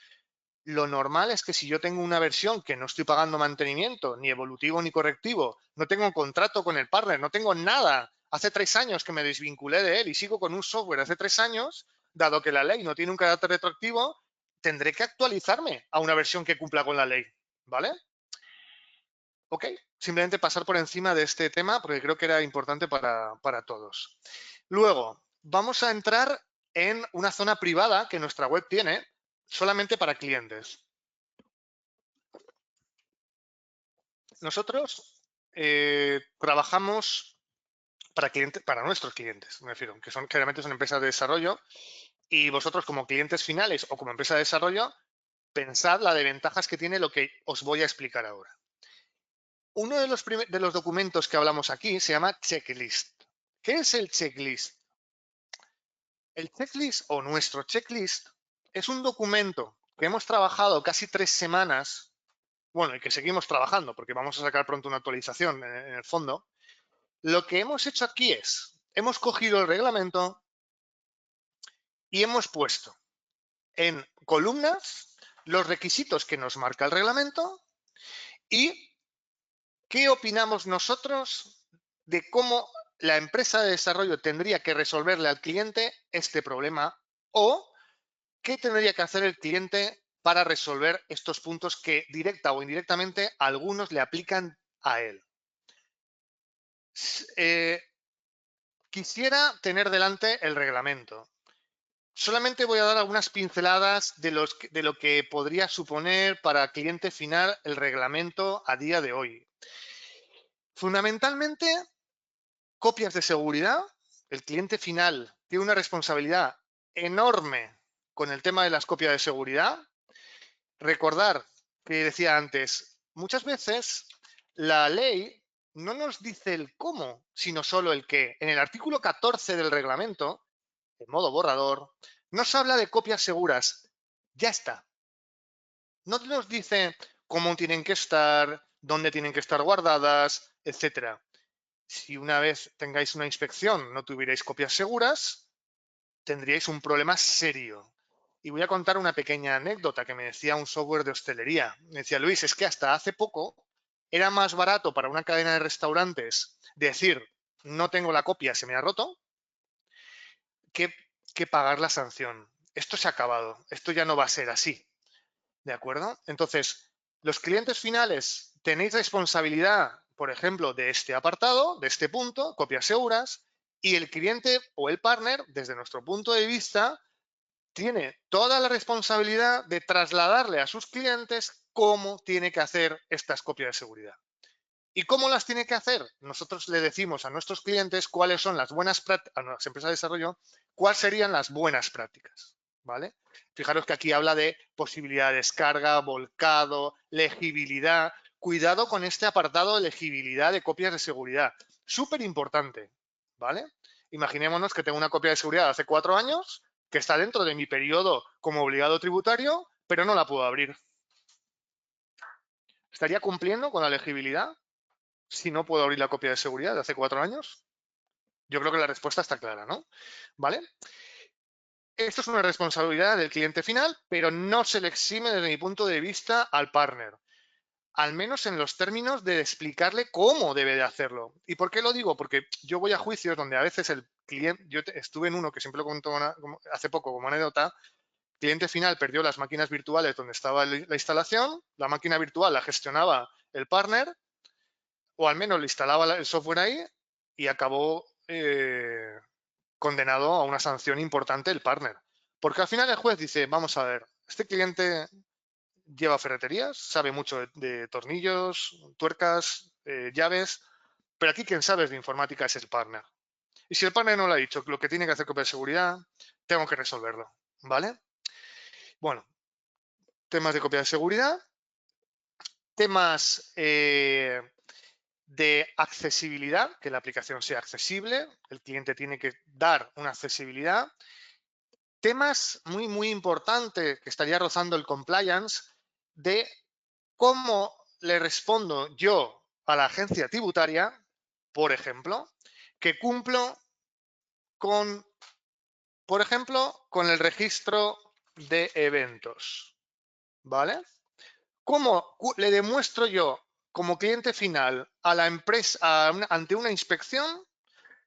Lo normal es que si yo tengo una versión que no estoy pagando mantenimiento, ni evolutivo ni correctivo, no tengo un contrato con el partner, no tengo nada. Hace 3 años que me desvinculé de él y sigo con un software hace 3 años, dado que la ley no tiene un carácter retroactivo, tendré que actualizarme a una versión que cumpla con la ley, ¿vale? Ok, simplemente pasar por encima de este tema porque creo que era importante para todos. Luego, vamos a entrar en una zona privada que nuestra web tiene solamente para clientes. Nosotros trabajamos para nuestros clientes, me refiero, que generalmente son empresas de desarrollo, y vosotros como clientes finales o como empresa de desarrollo, pensad la de ventajas que tiene lo que os voy a explicar ahora. Uno de los documentos que hablamos aquí se llama checklist. ¿Qué es el checklist? El checklist o nuestro checklist es un documento que hemos trabajado casi 3 semanas, bueno, y que seguimos trabajando porque vamos a sacar pronto una actualización en el fondo. Lo que hemos hecho aquí es, hemos cogido el reglamento y hemos puesto en columnas los requisitos que nos marca el reglamento y qué opinamos nosotros de cómo la empresa de desarrollo tendría que resolverle al cliente este problema o qué tendría que hacer el cliente para resolver estos puntos que directa o indirectamente algunos le aplican a él. quisiera tener delante el reglamento. Solamente voy a dar algunas pinceladas de lo que podría suponer para cliente final el reglamento a día de hoy. Fundamentalmente, copias de seguridad. El cliente final tiene una responsabilidad enorme con el tema de las copias de seguridad. Recordar que decía antes, muchas veces la ley no nos dice el cómo, sino solo el qué. En el artículo 14 del reglamento, en modo borrador, nos habla de copias seguras. Ya está. No nos dice cómo tienen que estar, dónde tienen que estar guardadas, etcétera. Si una vez tengáis una inspección no tuvierais copias seguras, tendríais un problema serio. Y voy a contar una pequeña anécdota que me decía un software de hostelería. Me decía, Luis, es que hasta hace poco era más barato para una cadena de restaurantes decir, no tengo la copia, se me ha roto, que, que pagar la sanción. Esto se ha acabado, esto ya no va a ser así. ¿De acuerdo? Entonces, los clientes finales tenéis responsabilidad, por ejemplo, de este apartado, de este punto, copias seguras, y el cliente o el partner, desde nuestro punto de vista, tiene toda la responsabilidad de trasladarle a sus clientes cómo tiene que hacer estas copias de seguridad. ¿Y cómo las tiene que hacer? Nosotros le decimos a nuestros clientes cuáles son las buenas prácticas, a las empresas de desarrollo, cuáles serían las buenas prácticas. ¿Vale? Fijaros que aquí habla de posibilidad de descarga, volcado, legibilidad. Cuidado con este apartado de legibilidad de copias de seguridad. Súper importante. ¿Vale? Imaginémonos que tengo una copia de seguridad de hace 4 años que está dentro de mi periodo como obligado tributario, pero no la puedo abrir. ¿Estaría cumpliendo con la legibilidad si no puedo abrir la copia de seguridad de hace 4 años? Yo creo que la respuesta está clara, ¿no? ¿Vale? Esto es una responsabilidad del cliente final, pero no se le exime desde mi punto de vista al partner, al menos en los términos de explicarle cómo debe de hacerlo. ¿Y por qué lo digo? Porque yo voy a juicios donde a veces el cliente, yo estuve en uno que siempre lo cuento hace poco como anécdota, cliente final perdió las máquinas virtuales donde estaba la instalación, la máquina virtual la gestionaba el partner, o al menos le instalaba el software ahí y acabó condenado a una sanción importante el partner. Porque al final el juez dice, vamos a ver, este cliente lleva ferreterías, sabe mucho de tornillos, tuercas, llaves, pero aquí quien sabe de informática es el partner. Y si el partner no le ha dicho lo que tiene que hacer copia de seguridad, tengo que resolverlo, ¿vale? Bueno, temas de copia de seguridad, temas de accesibilidad, que la aplicación sea accesible, el cliente tiene que dar una accesibilidad. Temas muy importantes que estaría rozando el compliance de cómo le respondo yo a la agencia tributaria, por ejemplo, que cumplo con, por ejemplo, con el registro de eventos, ¿vale? ¿Cómo le demuestro yo como cliente final a la empresa ante una inspección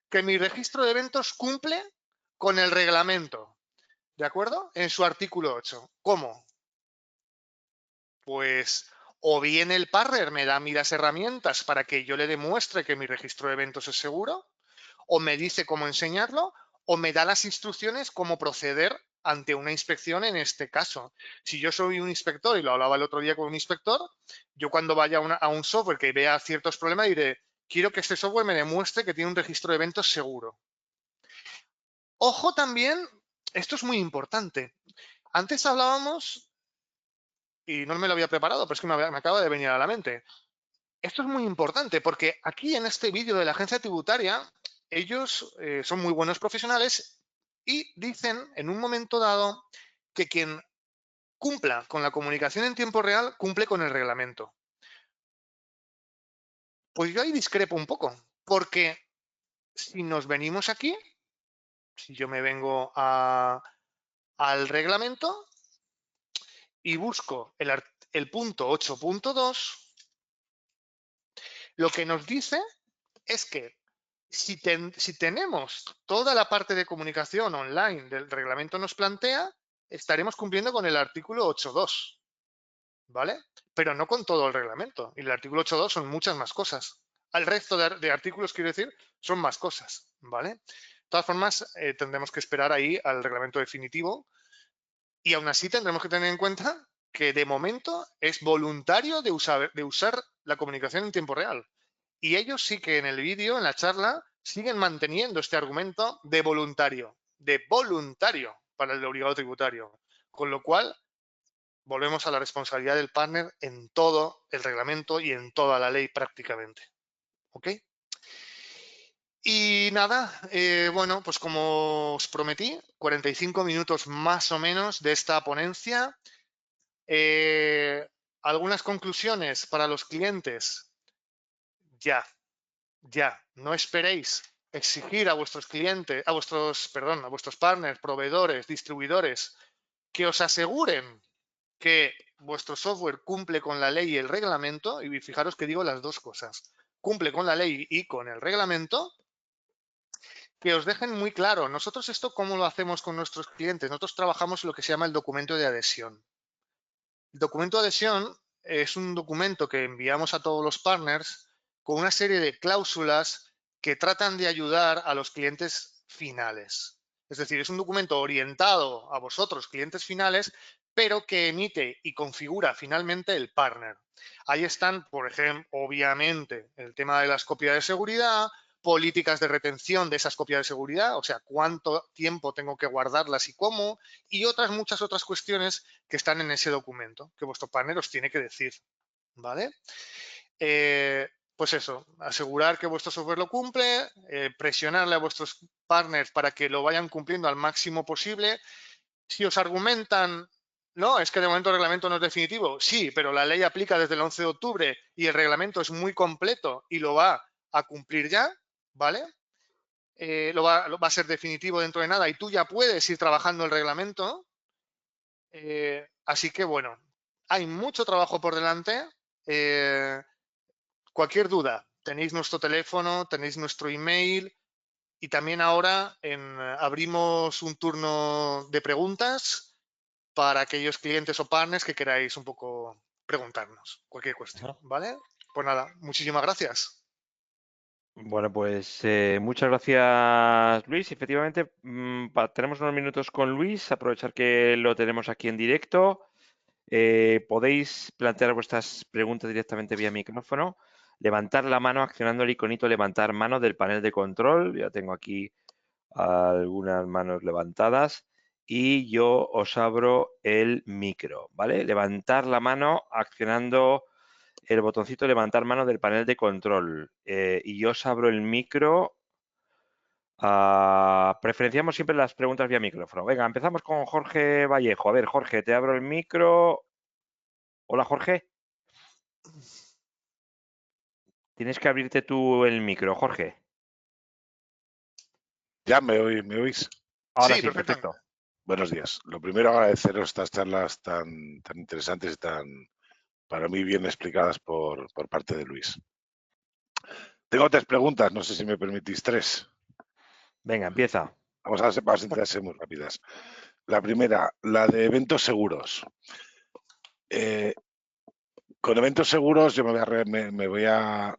que mi registro de eventos cumple con el reglamento? ¿De acuerdo? En su artículo 8. ¿Cómo? Pues o bien el partner me da a mí las herramientas para que yo le demuestre que mi registro de eventos es seguro, o me dice cómo enseñarlo, o me da las instrucciones cómo proceder ante una inspección en este caso. Si yo soy un inspector, y lo hablaba el otro día con un inspector, yo cuando vaya a un software que vea ciertos problemas diré, quiero que este software me demuestre que tiene un registro de eventos seguro. Ojo también, esto es muy importante. Antes hablábamos, y no me lo había preparado, pero es que me acaba de venir a la mente. Esto es muy importante porque aquí en este vídeo de la agencia tributaria, ellos son muy buenos profesionales y dicen en un momento dado que quien cumpla con la comunicación en tiempo real cumple con el reglamento. Pues yo ahí discrepo un poco, porque si nos venimos aquí, si yo me vengo al reglamento y busco el punto 8.2, lo que nos dice es que si tenemos toda la parte de comunicación online del reglamento nos plantea, estaremos cumpliendo con el artículo 8.2, ¿vale? Pero no con todo el reglamento. Y el artículo 8.2 son muchas más cosas. al resto de artículos, quiero decir, son más cosas, ¿vale? De todas formas, tendremos que esperar ahí al reglamento definitivo y aún así tendremos que tener en cuenta que de momento es voluntario de usar la comunicación en tiempo real. Y ellos sí que en el vídeo, en la charla, siguen manteniendo este argumento de voluntario para el obligado tributario. Con lo cual, volvemos a la responsabilidad del partner en todo el reglamento y en toda la ley prácticamente. ¿Ok? Y nada, bueno, pues como os prometí, 45 minutos más o menos de esta ponencia. Algunas conclusiones para los clientes. Ya. No esperéis exigir a vuestros clientes, a vuestros partners, proveedores, distribuidores, que os aseguren que vuestro software cumple con la ley y el reglamento, y fijaros que digo las dos cosas, cumple con la ley y con el reglamento, que os dejen muy claro. Nosotros esto, ¿cómo lo hacemos con nuestros clientes? Nosotros trabajamos lo que se llama el documento de adhesión. El documento de adhesión es un documento que enviamos a todos los partners con una serie de cláusulas que tratan de ayudar a los clientes finales. Es decir, es un documento orientado a vosotros, clientes finales, pero que emite y configura finalmente el partner. Ahí están, por ejemplo, obviamente, el tema de las copias de seguridad, políticas de retención de esas copias de seguridad, o sea, cuánto tiempo tengo que guardarlas y cómo, y muchas otras cuestiones que están en ese documento, que vuestro partner os tiene que decir, ¿vale? Pues eso, asegurar que vuestro software lo cumple, presionarle a vuestros partners para que lo vayan cumpliendo al máximo posible. Si os argumentan, no, es que de momento el reglamento no es definitivo, sí, pero la ley aplica desde el 11 de octubre y el reglamento es muy completo y lo va a cumplir ya, ¿vale? Va a ser definitivo dentro de nada y tú ya puedes ir trabajando el reglamento. Así que bueno, hay mucho trabajo por delante. Cualquier duda, tenéis nuestro teléfono, tenéis nuestro email y también ahora abrimos un turno de preguntas para aquellos clientes o partners que queráis un poco preguntarnos cualquier cuestión, ¿vale? Pues nada, muchísimas gracias. Bueno, pues muchas gracias, Luis. Efectivamente, tenemos unos minutos con Luis, aprovechar que lo tenemos aquí en directo. Podéis plantear vuestras preguntas directamente vía micrófono. Levantar la mano accionando el iconito levantar mano del panel de control. Ya tengo aquí algunas manos levantadas y yo os abro el micro, ¿vale? Levantar la mano accionando el botoncito levantar mano del panel de control y yo os abro el micro. Preferenciamos siempre las preguntas vía micrófono. Venga, empezamos con Jorge Vallejo. A ver, Jorge, te abro el micro. Hola, Jorge. Tienes que abrirte tú el micro, Jorge. ¿Ya me oís? Ahora Sí, sí, perfectamente. perfecto. Buenos días. Lo primero, agradeceros estas charlas tan interesantes y tan, para mí, bien explicadas por parte de Luis. Tengo 3 preguntas, no sé si me permitís 3. Venga, empieza. Vamos a intentar ser muy rápidas. La primera, la de eventos seguros. Con eventos seguros yo me voy a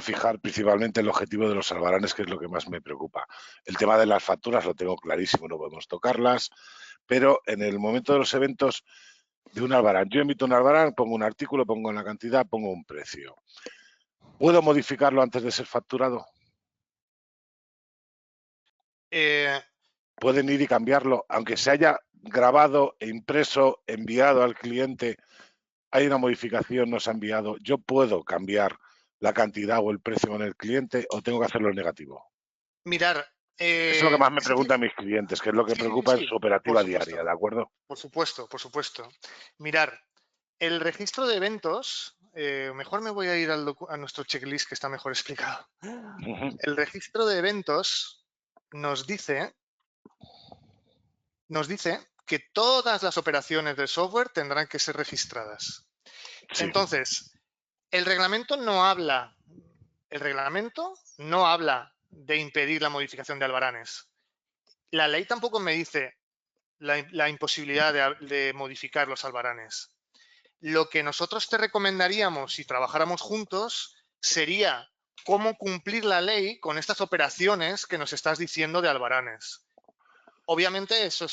fijar principalmente el objetivo de los albaranes, que es lo que más me preocupa. El tema de las facturas lo tengo clarísimo, no podemos tocarlas, pero en el momento de los eventos de un albarán, yo emito un albarán, pongo un artículo, pongo una cantidad, pongo un precio. ¿Puedo modificarlo antes de ser facturado? Pueden ir y cambiarlo, aunque se haya grabado e impreso, enviado al cliente, hay una modificación, nos ha enviado, ¿yo puedo cambiar la cantidad o el precio con el cliente o tengo que hacerlo en negativo? Mirar. Eso es lo que más me preguntan mis clientes, que es lo que preocupa en Sí, su por operativa supuesto, diaria, ¿de acuerdo? por supuesto, por supuesto. Mirar, el registro de eventos, mejor me voy a ir a nuestro checklist que está mejor explicado. El registro de eventos nos dice que todas las operaciones del software tendrán que ser registradas. Sí. Entonces, el reglamento no habla de impedir la modificación de albaranes. La ley tampoco me dice la imposibilidad de modificar los albaranes. Lo que nosotros te recomendaríamos si trabajáramos juntos sería cómo cumplir la ley con estas operaciones que nos estás diciendo de albaranes. Obviamente eso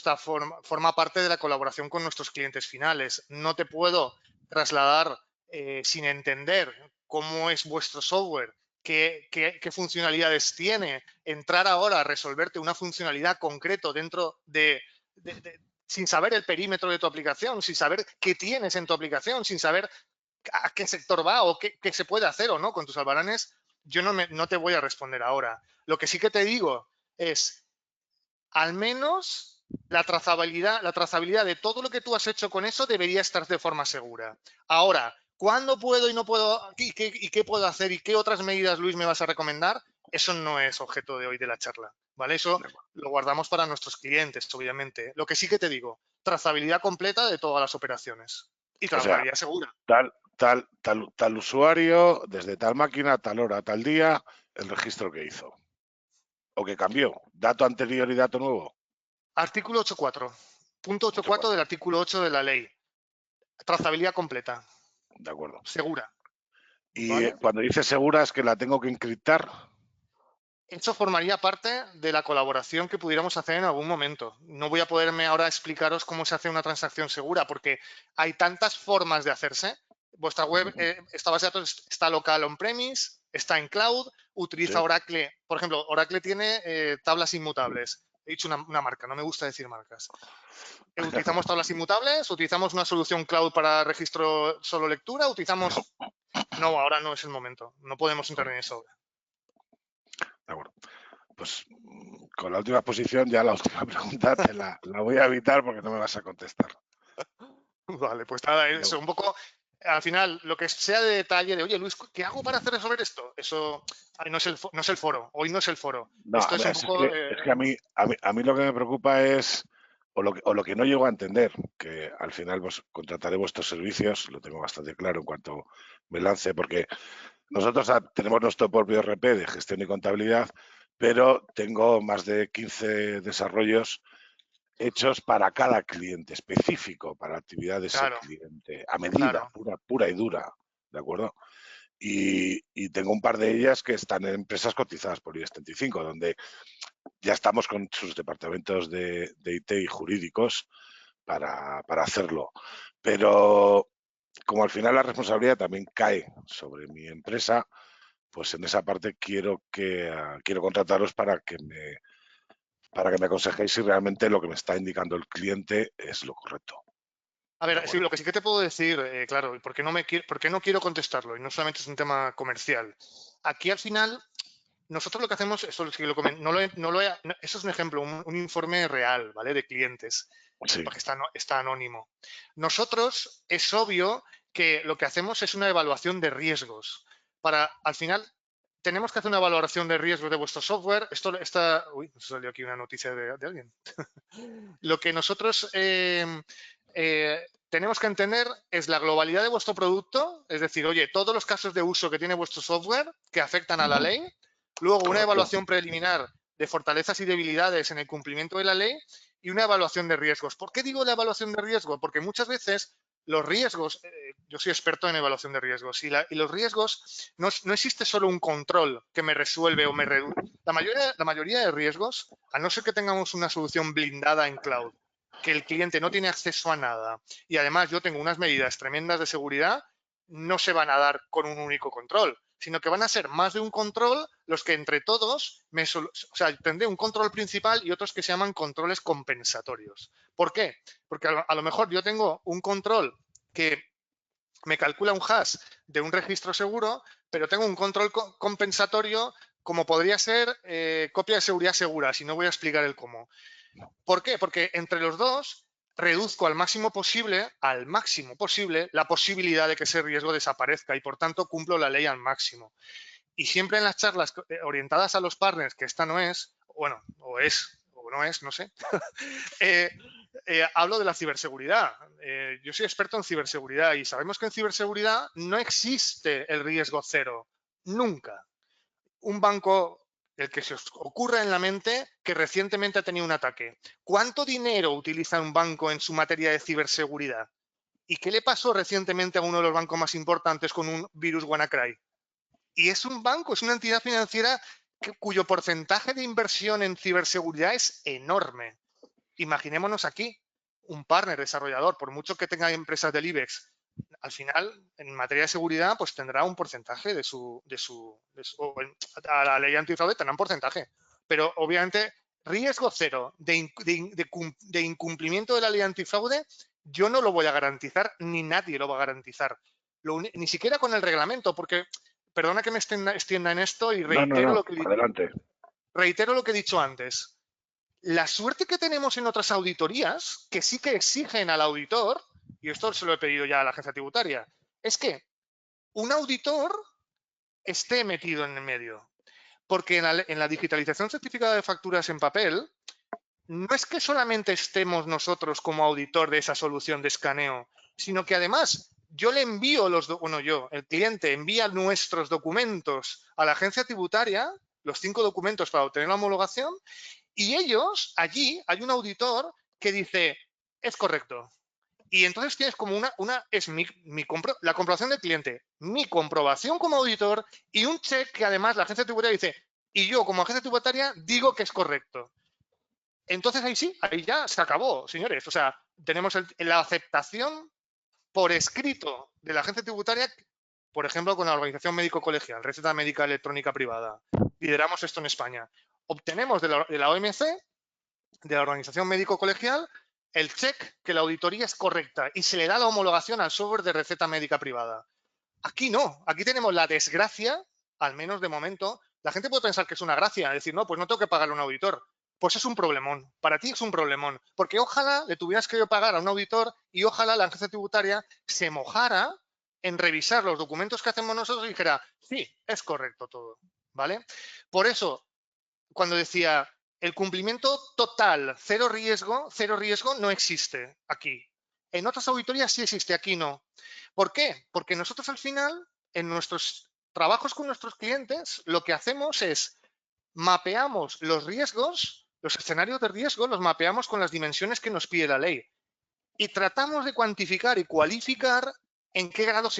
forma parte de la colaboración con nuestros clientes finales. No te puedo trasladar sin entender cómo es vuestro software, qué funcionalidades tiene, entrar ahora a resolverte una funcionalidad concreto dentro sin saber el perímetro de tu aplicación, sin saber qué tienes en tu aplicación, sin saber a qué sector va o qué se puede hacer o no con tus albaranes, yo no te voy a responder ahora. Lo que sí que te digo es, al menos la trazabilidad de todo lo que tú has hecho con eso debería estar de forma segura. Ahora, ¿cuándo puedo y no puedo? ¿Y qué puedo hacer? ¿Y qué otras medidas, Luis, me vas a recomendar? Eso no es objeto de hoy de la charla, ¿vale? Eso lo guardamos para nuestros clientes, obviamente. Lo que sí que te digo, trazabilidad completa de todas las operaciones. Y O sea, trazabilidad segura. tal usuario, desde tal máquina, tal hora, tal día, el registro que hizo. O que cambió. Dato anterior y dato nuevo. Artículo 8.4. Punto 8.4 del artículo 8 de la ley. Trazabilidad completa. De acuerdo. Segura. Y ¿Vale? cuando dice segura es que la tengo que encriptar. Eso formaría parte de la colaboración que pudiéramos hacer en algún momento. No voy a poderme ahora explicaros cómo se hace una transacción segura, porque hay tantas formas de hacerse. Vuestra web, esta base de datos está local on-premise, está en cloud, utiliza Oracle. Por ejemplo, Oracle tiene tablas inmutables. He dicho una marca, no me gusta decir marcas. Utilizamos tablas inmutables, utilizamos una solución cloud para registro solo lectura, utilizamos... No, ahora no es el momento. No podemos intervenir sobre. De acuerdo. Pues con la última exposición, ya la última pregunta te la voy a evitar porque no me vas a contestar. Vale, pues nada, eso, un poco, al final, lo que sea de detalle de, oye, Luis, ¿qué hago para hacer resolver esto? Eso no es el foro, hoy no es el foro. No, Esto a es ver, un poco... es que a mí lo que me preocupa es, o lo que no llego a entender, que al final pues, contrataré vuestros servicios, lo tengo bastante claro en cuanto me lance, porque nosotros tenemos nuestro propio RP de gestión y contabilidad, pero tengo más de 15 desarrollos hechos para cada cliente, específico para la actividad de ese claro, cliente, a medida, pura y dura, ¿de acuerdo? Y tengo un par de ellas que están en empresas cotizadas por IBEX 35, donde ya estamos con sus departamentos de IT y jurídicos para hacerlo. Pero como al final la responsabilidad también cae sobre mi empresa, pues en esa parte quiero contrataros para que me aconsejéis si realmente lo que me está indicando el cliente es lo correcto. A ver, sí, lo que sí que te puedo decir, claro, porque no quiero contestarlo, y no solamente es un tema comercial. Aquí al final, nosotros lo que hacemos, eso es un ejemplo, un informe real, ¿vale? De clientes, Sí. porque está anónimo. Nosotros, es obvio que lo que hacemos es una evaluación de riesgos. Al final, tenemos que hacer una valoración de riesgos de vuestro software. Uy, me salió aquí una noticia de alguien. Lo que nosotros tenemos que entender es la globalidad de vuestro producto, es decir, oye, todos los casos de uso que tiene vuestro software que afectan a la ley, luego una evaluación preliminar de fortalezas y debilidades en el cumplimiento de la ley y una evaluación de riesgos. ¿Por qué digo la evaluación de riesgo? Porque muchas veces los riesgos, yo soy experto en evaluación de riesgos, y los riesgos, no existe solo un control que me resuelve o me reduce. La mayoría de riesgos, a no ser que tengamos una solución blindada en cloud, que el cliente no tiene acceso a nada y además yo tengo unas medidas tremendas de seguridad, no se van a dar con un único control, sino que van a ser más de un control los que entre todos, tendré un control principal y otros que se llaman controles compensatorios. ¿Por qué? Porque a lo mejor yo tengo un control que me calcula un hash de un registro seguro, pero tengo un control compensatorio como podría ser copia de seguridad segura, si no voy a explicar el cómo. ¿Por qué? Porque entre los dos reduzco al máximo posible, la posibilidad de que ese riesgo desaparezca y, por tanto, cumplo la ley al máximo. Y siempre en las charlas orientadas a los partners, que esta no es, bueno, o es, o no es, no sé, hablo de la ciberseguridad. Yo soy experto en ciberseguridad y sabemos que en ciberseguridad no existe el riesgo cero, nunca. Un banco, el que se os ocurra en la mente, que recientemente ha tenido un ataque. ¿Cuánto dinero utiliza un banco en su materia de ciberseguridad? ¿Y qué le pasó recientemente a uno de los bancos más importantes con un virus WannaCry? Y es un banco, es una entidad financiera cuyo porcentaje de inversión en ciberseguridad es enorme. Imaginémonos aquí un partner desarrollador, por mucho que tenga empresas del IBEX, al final, en materia de seguridad, pues tendrá un porcentaje a la ley antifraude tendrá un porcentaje. Pero obviamente, riesgo cero de incumplimiento de la ley antifraude, yo no lo voy a garantizar, ni nadie lo va a garantizar. Ni siquiera con el reglamento, porque, perdona que me extienda en esto y No, adelante. reitero lo que he dicho antes. La suerte que tenemos en otras auditorías, que sí que exigen al auditor, y esto se lo he pedido ya a la agencia tributaria, es que un auditor esté metido en el medio. Porque en la digitalización certificada de facturas en papel, no es que solamente estemos nosotros como auditor de esa solución de escaneo, sino que además yo le envío el cliente envía nuestros documentos a la agencia tributaria, los 5 documentos para obtener la homologación, y ellos, allí, hay un auditor que dice, es correcto. Y entonces tienes como la comprobación del cliente, mi comprobación como auditor y un check que además la agencia tributaria dice, y yo como agencia tributaria digo que es correcto. Entonces ahí sí, ahí ya se acabó, señores. O sea, tenemos la aceptación por escrito de la agencia tributaria, por ejemplo, con la organización médico-colegial, receta médica electrónica privada. Lideramos esto en España. Obtenemos de la OMC, de la organización médico-colegial, el check que la auditoría es correcta y se le da la homologación al software de receta médica privada. Aquí no, aquí tenemos la desgracia, al menos de momento. La gente puede pensar que es una gracia, decir, no, pues no tengo que pagarle a un auditor. Pues es un problemón, para ti es un problemón, porque ojalá le tuvieras que pagar a un auditor y ojalá la agencia tributaria se mojara en revisar los documentos que hacemos nosotros y dijera, sí, es correcto todo, ¿vale? Por eso, cuando decía, el cumplimiento total, cero riesgo no existe aquí. En otras auditorías sí existe, aquí no. ¿Por qué? Porque nosotros al final, en nuestros trabajos con nuestros clientes, lo que hacemos es mapeamos los riesgos, los escenarios de riesgo, los mapeamos con las dimensiones que nos pide la ley. Y tratamos de cuantificar y cualificar en qué grado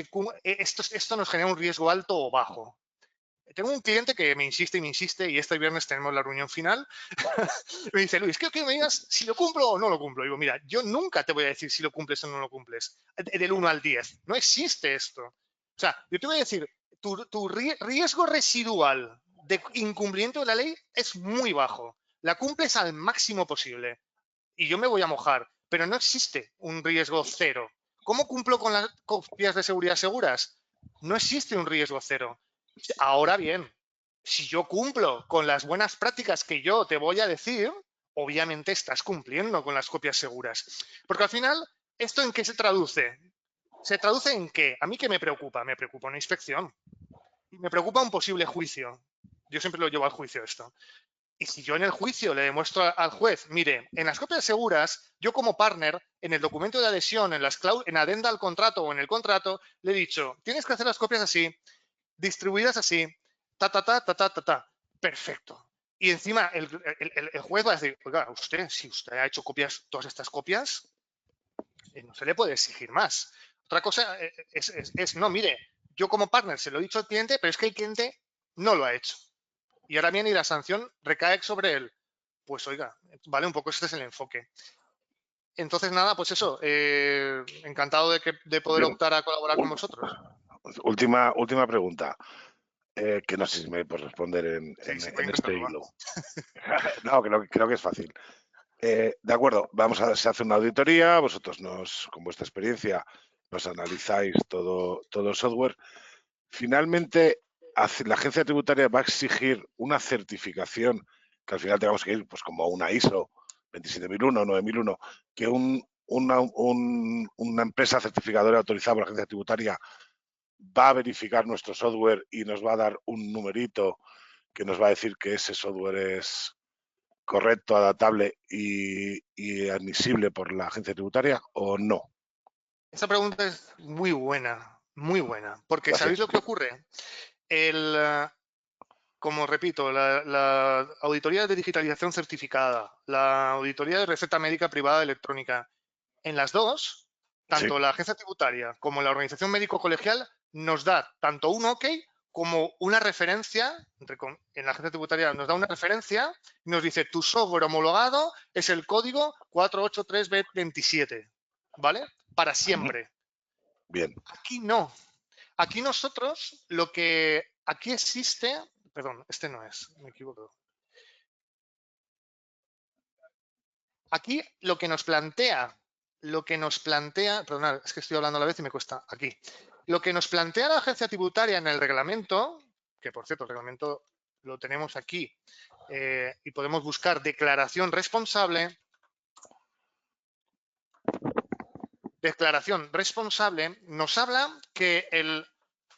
esto nos genera un riesgo alto o bajo. Tengo un cliente que me insiste y este viernes tenemos la reunión final. Me dice, Luis, quiero que me digas si lo cumplo o no lo cumplo. Digo, mira, yo nunca te voy a decir si lo cumples o no lo cumples, del 1 al 10. No existe esto. O sea, yo te voy a decir, tu riesgo residual de incumplimiento de la ley es muy bajo. La cumples al máximo posible. Y yo me voy a mojar, pero no existe un riesgo cero. ¿Cómo cumplo con las copias de seguridad seguras? No existe un riesgo cero. Ahora bien, si yo cumplo con las buenas prácticas que yo te voy a decir, obviamente estás cumpliendo con las copias seguras. Porque al final, ¿esto en qué se traduce? ¿Se traduce en qué? ¿A mí qué me preocupa? Me preocupa una inspección. Y me preocupa un posible juicio. Yo siempre lo llevo al juicio esto. Y si yo en el juicio le demuestro al juez, mire, en las copias seguras, yo como partner, en el documento de adhesión, en adenda al contrato o en el contrato, le he dicho, tienes que hacer las copias así, distribuidas así, ta. Perfecto. Y encima el juez va a decir, oiga, si usted ha hecho copias, todas estas copias, no se le puede exigir más. Otra cosa no, mire, yo como partner se lo he dicho al cliente, pero es que el cliente no lo ha hecho. Y ahora viene y la sanción recae sobre él. Pues oiga, vale, un poco este es el enfoque. Entonces, nada, pues eso, encantado de poder optar a colaborar con vosotros. Última pregunta, que no sé si me puedes responder en este hilo. No, creo que es fácil. De acuerdo, se hace una auditoría, vosotros con vuestra experiencia, nos analizáis todo el software. Finalmente, la agencia tributaria va a exigir una certificación que al final tengamos que ir, pues como una ISO 27001, 9001, que una empresa certificadora autorizada por la agencia tributaria va a verificar nuestro software y nos va a dar un numerito que nos va a decir que ese software es correcto, adaptable y admisible por la agencia tributaria o no. Esa pregunta es muy buena, porque Gracias. ¿sabéis lo que ocurre? Como repito, la auditoría de digitalización certificada, la auditoría de receta médica privada electrónica, en las dos Tanto la agencia tributaria como la organización médico colegial nos da tanto un OK como una referencia, en la agencia tributaria nos da una referencia y nos dice tu software homologado es el código 483B27, ¿vale? Para siempre. Bien. Aquí no. Aquí nosotros aquí existe, perdón, este no es, me equivoco. Aquí lo que nos plantea, perdón, es que estoy hablando a la vez y me cuesta, aquí. Lo que nos plantea la agencia tributaria en el reglamento, que por cierto el reglamento lo tenemos aquí y podemos buscar declaración responsable. Declaración responsable nos habla que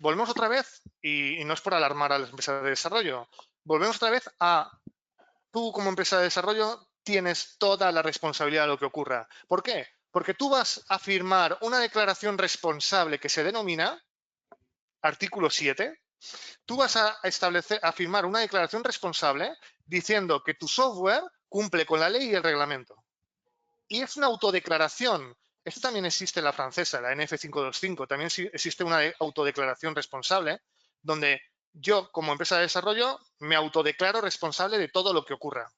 volvemos otra vez, y no es por alarmar a las empresas de desarrollo, volvemos otra vez a tú como empresa de desarrollo tienes toda la responsabilidad de lo que ocurra. ¿Por qué? Porque tú vas a firmar una declaración responsable que se denomina artículo 7. Tú vas a firmar una declaración responsable diciendo que tu software cumple con la ley y el reglamento. Y es una autodeclaración. Esto también existe en la francesa, la NF525. También existe una autodeclaración responsable donde yo, como empresa de desarrollo, me autodeclaro responsable de todo lo que ocurra.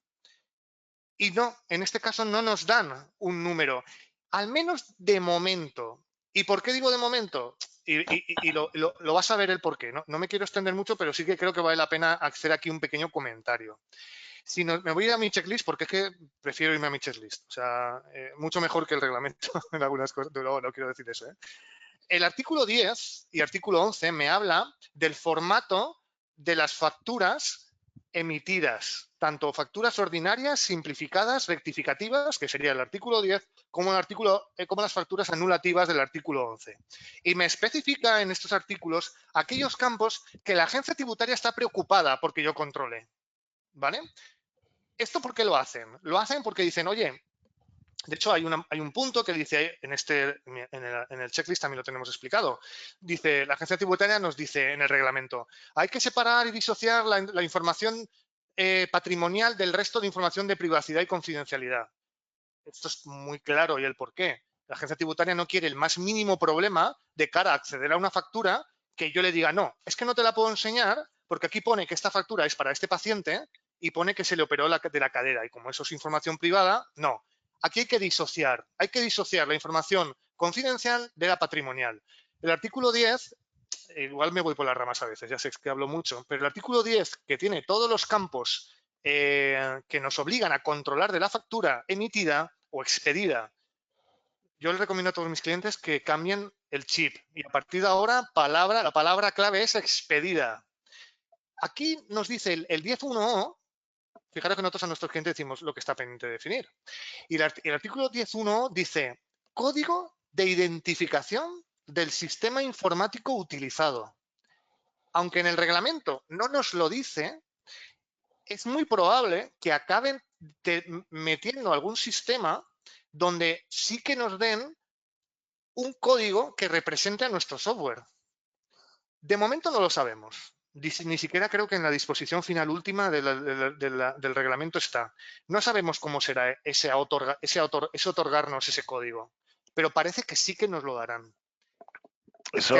Y no, en este caso no nos dan un número, al menos de momento. ¿Y por qué digo de momento? Y lo vas a ver el por qué. No me quiero extender mucho, pero sí que creo que vale la pena hacer aquí un pequeño comentario. Si no, me voy a ir a mi checklist porque es que prefiero irme a mi checklist. O sea, mucho mejor que el reglamento en algunas cosas. No quiero decir eso. El artículo 10 y artículo 11 me habla del formato de las facturas emitidas, tanto facturas ordinarias, simplificadas, rectificativas, que sería el artículo 10, como las facturas anulativas del artículo 11. Y me especifica en estos artículos aquellos campos que la agencia tributaria está preocupada porque yo controle. ¿Vale? ¿Esto por qué lo hacen? Lo hacen porque dicen, oye, de hecho hay un punto que dice en el checklist también lo tenemos explicado. Dice, la agencia tributaria nos dice en el reglamento, hay que separar y disociar la información patrimonial del resto de información de privacidad y confidencialidad. Esto es muy claro y el por qué. La agencia tributaria no quiere el más mínimo problema de cara a acceder a una factura que yo le diga, no, es que no te la puedo enseñar porque aquí pone que esta factura es para este paciente y pone que se le operó de la cadera y como eso es información privada, no. Aquí hay que disociar la información confidencial de la patrimonial. El artículo 10, igual me voy por las ramas a veces, ya sé que hablo mucho, pero el artículo 10, que tiene todos los campos que nos obligan a controlar de la factura emitida o expedida, yo les recomiendo a todos mis clientes que cambien el chip y a partir de ahora la palabra clave es expedida. Aquí nos dice el 10.1o, fijaros que nosotros a nuestros clientes decimos lo que está pendiente de definir. Y el artículo 10.1 dice código de identificación del sistema informático utilizado. Aunque en el reglamento no nos lo dice, es muy probable que acaben metiendo algún sistema donde sí que nos den un código que represente a nuestro software. De momento no lo sabemos. Ni siquiera creo que en la disposición final última del reglamento está. No sabemos cómo será ese otorgarnos ese código, pero parece que sí que nos lo darán. Eso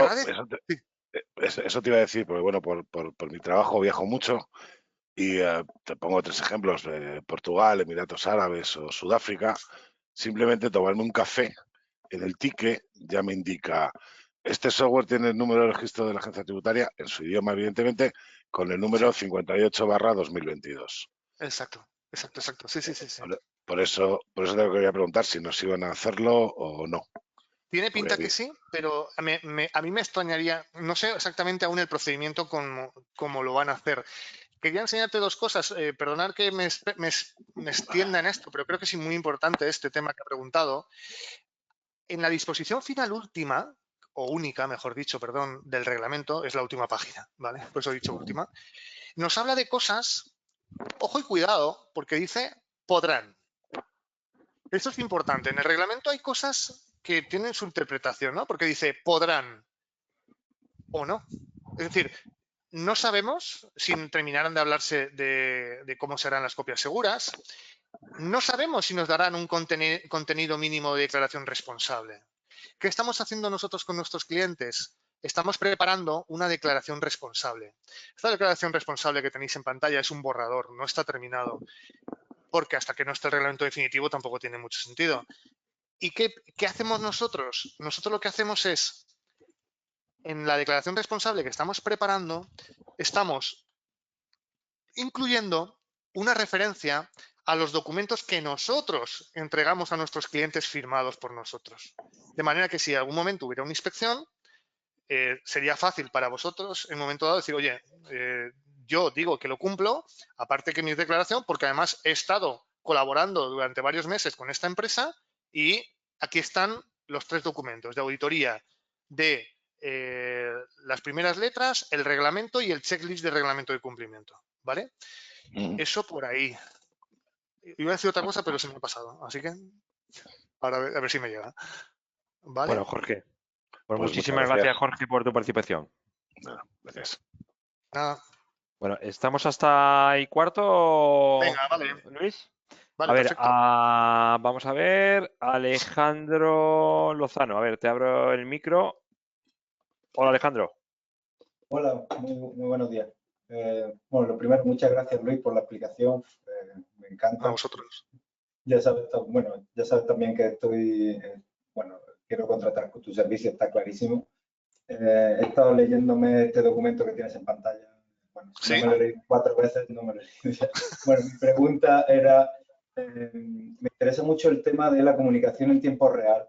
te iba a decir, porque bueno, por mi trabajo viajo mucho y te pongo 3 ejemplos, Portugal, Emiratos Árabes o Sudáfrica, simplemente tomarme un café en el ticket ya me indica, este software tiene el número de registro de la agencia tributaria, en su idioma evidentemente, con el número 58/2022. Exacto. Sí. Por eso te quería preguntar si nos iban a hacerlo o no. Tiene pinta que sí, pero a mí me extrañaría, no sé exactamente aún el procedimiento cómo lo van a hacer. Quería enseñarte 2 cosas, perdonad que me extienda en esto, pero creo que es muy importante este tema que ha preguntado. En la disposición final última, o única, mejor dicho, perdón, del reglamento, es la última página, ¿vale? Por eso he dicho última. Nos habla de cosas, ojo y cuidado, porque dice podrán. Esto es importante. En el reglamento hay cosas que tienen su interpretación, ¿no? Porque dice podrán o no. Es decir, no sabemos si terminarán de hablarse de cómo serán las copias seguras. No sabemos si nos darán un contenido mínimo de declaración responsable. ¿Qué estamos haciendo nosotros con nuestros clientes? Estamos preparando una declaración responsable. Esta declaración responsable que tenéis en pantalla es un borrador, no está terminado, porque hasta que no esté el reglamento definitivo tampoco tiene mucho sentido. ¿Y qué hacemos nosotros? Nosotros lo que hacemos es, en la declaración responsable que estamos preparando, estamos incluyendo una referencia a los documentos que nosotros entregamos a nuestros clientes firmados por nosotros. De manera que si en algún momento hubiera una inspección, sería fácil para vosotros en un momento dado decir, oye, yo digo que lo cumplo, aparte que mi declaración, porque además he estado colaborando durante varios meses con esta empresa y aquí están los 3 documentos de auditoría de las primeras letras, el reglamento y el checklist de reglamento de cumplimiento, ¿vale? Eso por ahí. Iba a decir otra cosa, pero se me ha pasado, así que ahora a ver si me llega. ¿Vale? Bueno, Jorge, pues Pues muchas muchísimas gracias, Jorge, por tu participación. Nada, gracias. Nada. Bueno, ¿estamos hasta ahí cuarto, Venga, vale. Luis? Vale, A ver, perfecto. vamos a ver, Alejandro Lozano, a ver, te abro el micro. Hola, Alejandro. Hola, muy buenos días. Bueno, lo primero, muchas gracias, Luis, por la explicación. Me encanta. A vosotros. Ya sabes, ya sabes también que bueno, quiero contratar con tu servicio, está clarísimo. He estado leyéndome este documento que tienes en pantalla. Bueno, si ¿Sí? no me lo he leído 4 veces, no me lo he leído ya. Bueno, mi pregunta era, me interesa mucho el tema de la comunicación en tiempo real.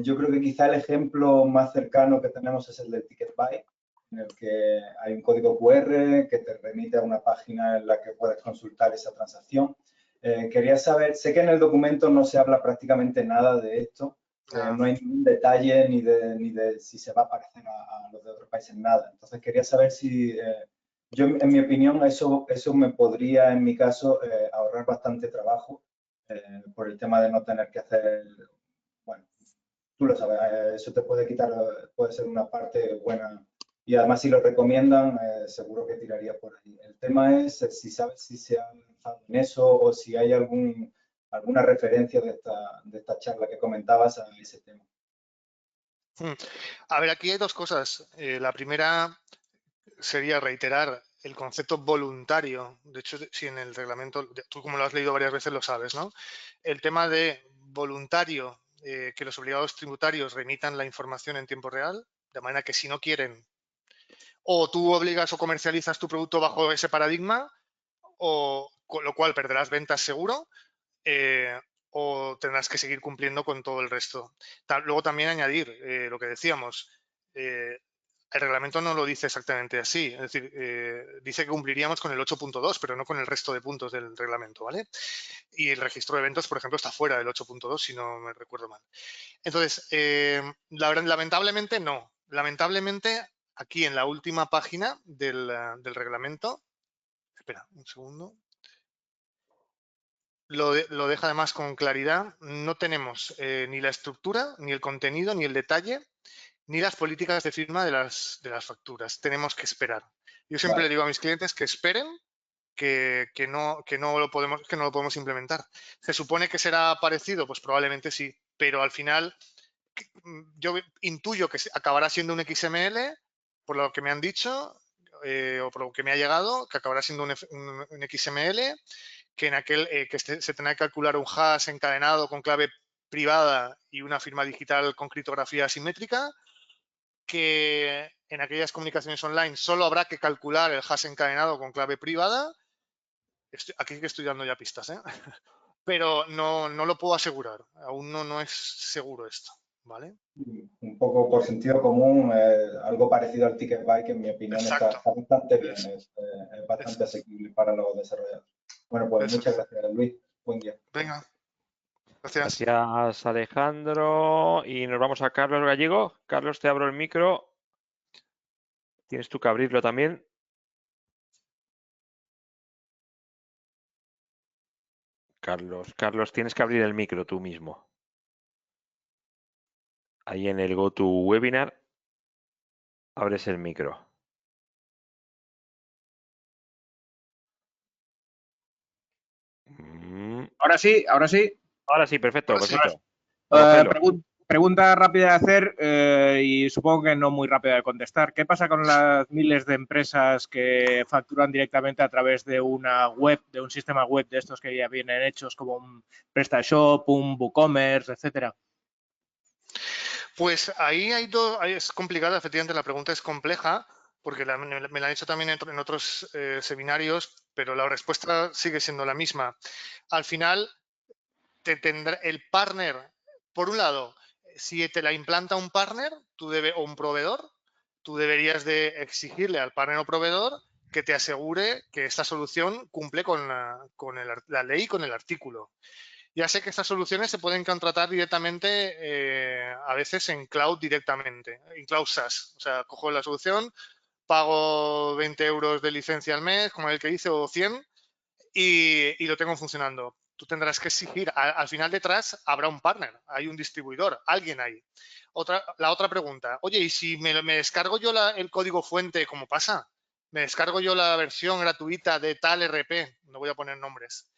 Yo creo que quizá el ejemplo más cercano que tenemos es el del Ticket Buy, en el que hay un código QR que te remite a una página en la que puedes consultar esa transacción. Quería saber, sé que en el documento no se habla prácticamente nada de esto, no hay ningún detalle ni de si se va a parecer a los de otros países, nada. Entonces quería saber si, yo en mi opinión, eso me podría, en mi caso, ahorrar bastante trabajo por el tema de no tener que hacer, bueno, tú lo sabes, eso te puede quitar, puede ser una parte buena. Y además, si lo recomiendan, seguro que tiraría por ahí. El tema es si sabes si se ha avanzado en eso o si hay alguna referencia de esta charla que comentabas a ese tema. A ver, aquí hay 2 cosas. La primera sería reiterar el concepto voluntario. De hecho, si en el reglamento, tú como lo has leído varias veces lo sabes, ¿no? El tema de voluntario, que los obligados tributarios remitan la información en tiempo real, de manera que si no quieren, o tú obligas o comercializas tu producto bajo ese paradigma, o con lo cual perderás ventas seguro, o tendrás que seguir cumpliendo con todo el resto. Luego también añadir lo que decíamos, el reglamento no lo dice exactamente así, es decir, dice que cumpliríamos con el 8.2, pero no con el resto de puntos del reglamento, ¿vale? Y el registro de eventos, por ejemplo, está fuera del 8.2, si no me recuerdo mal. Entonces, lamentablemente no. Lamentablemente, aquí en la última página del reglamento, espera un segundo, lo deja además con claridad. No tenemos ni la estructura, ni el contenido, ni el detalle, ni las políticas de firma de las facturas. Tenemos que esperar. Yo siempre le digo a mis clientes que esperen, que no lo podemos implementar. ¿Se supone que será parecido? Pues probablemente sí, pero al final yo intuyo que acabará siendo un XML, por lo que me han dicho, o por lo que me ha llegado, que acabará siendo un XML, que en aquel que se tendrá que calcular un hash encadenado con clave privada y una firma digital con criptografía asimétrica, que en aquellas comunicaciones online solo habrá que calcular el hash encadenado con clave privada. Aquí que estoy dando ya pistas, ¿eh? Pero no lo puedo asegurar. Aún no es seguro esto, ¿vale? Un poco por sentido común, algo parecido al Ticket Buy, que en mi opinión está bastante bien, es bastante asequible para los desarrolladores. Bueno, pues muchas gracias, Luis. Buen día. Venga, gracias. Gracias, Alejandro. Y nos vamos a Carlos Gallego. Carlos, te abro el micro. Tienes tú que abrirlo también. Carlos, tienes que abrir el micro tú mismo. Ahí en el GoToWebinar abres el micro. Ahora sí, ahora sí. Ahora sí, perfecto, Ahora sí. perfecto. Eh, Cógelo. pregunta rápida de hacer y supongo que no muy rápida de contestar. ¿Qué pasa con las miles de empresas que facturan directamente a través de una web, de un sistema web de estos que ya vienen hechos como un PrestaShop, un WooCommerce, etcétera? Pues ahí es complicada, efectivamente la pregunta es compleja, porque me la han hecho también en otros seminarios, pero la respuesta sigue siendo la misma. Al final, tendrá el partner, por un lado, si te la implanta un partner o un proveedor, tú deberías de exigirle al partner o proveedor que te asegure que esta solución cumple con la ley y con el artículo. Ya sé que estas soluciones se pueden contratar directamente, a veces en cloud directamente, en cloud SaaS. O sea, cojo la solución, pago 20 euros de licencia al mes, como el que hice, o 100, y lo tengo funcionando. Tú tendrás que exigir, al final detrás habrá un partner, hay un distribuidor, alguien ahí. La otra pregunta, oye, ¿y si me descargo yo el código fuente, cómo pasa? Me descargo yo la versión gratuita de tal RP, no voy a poner nombres,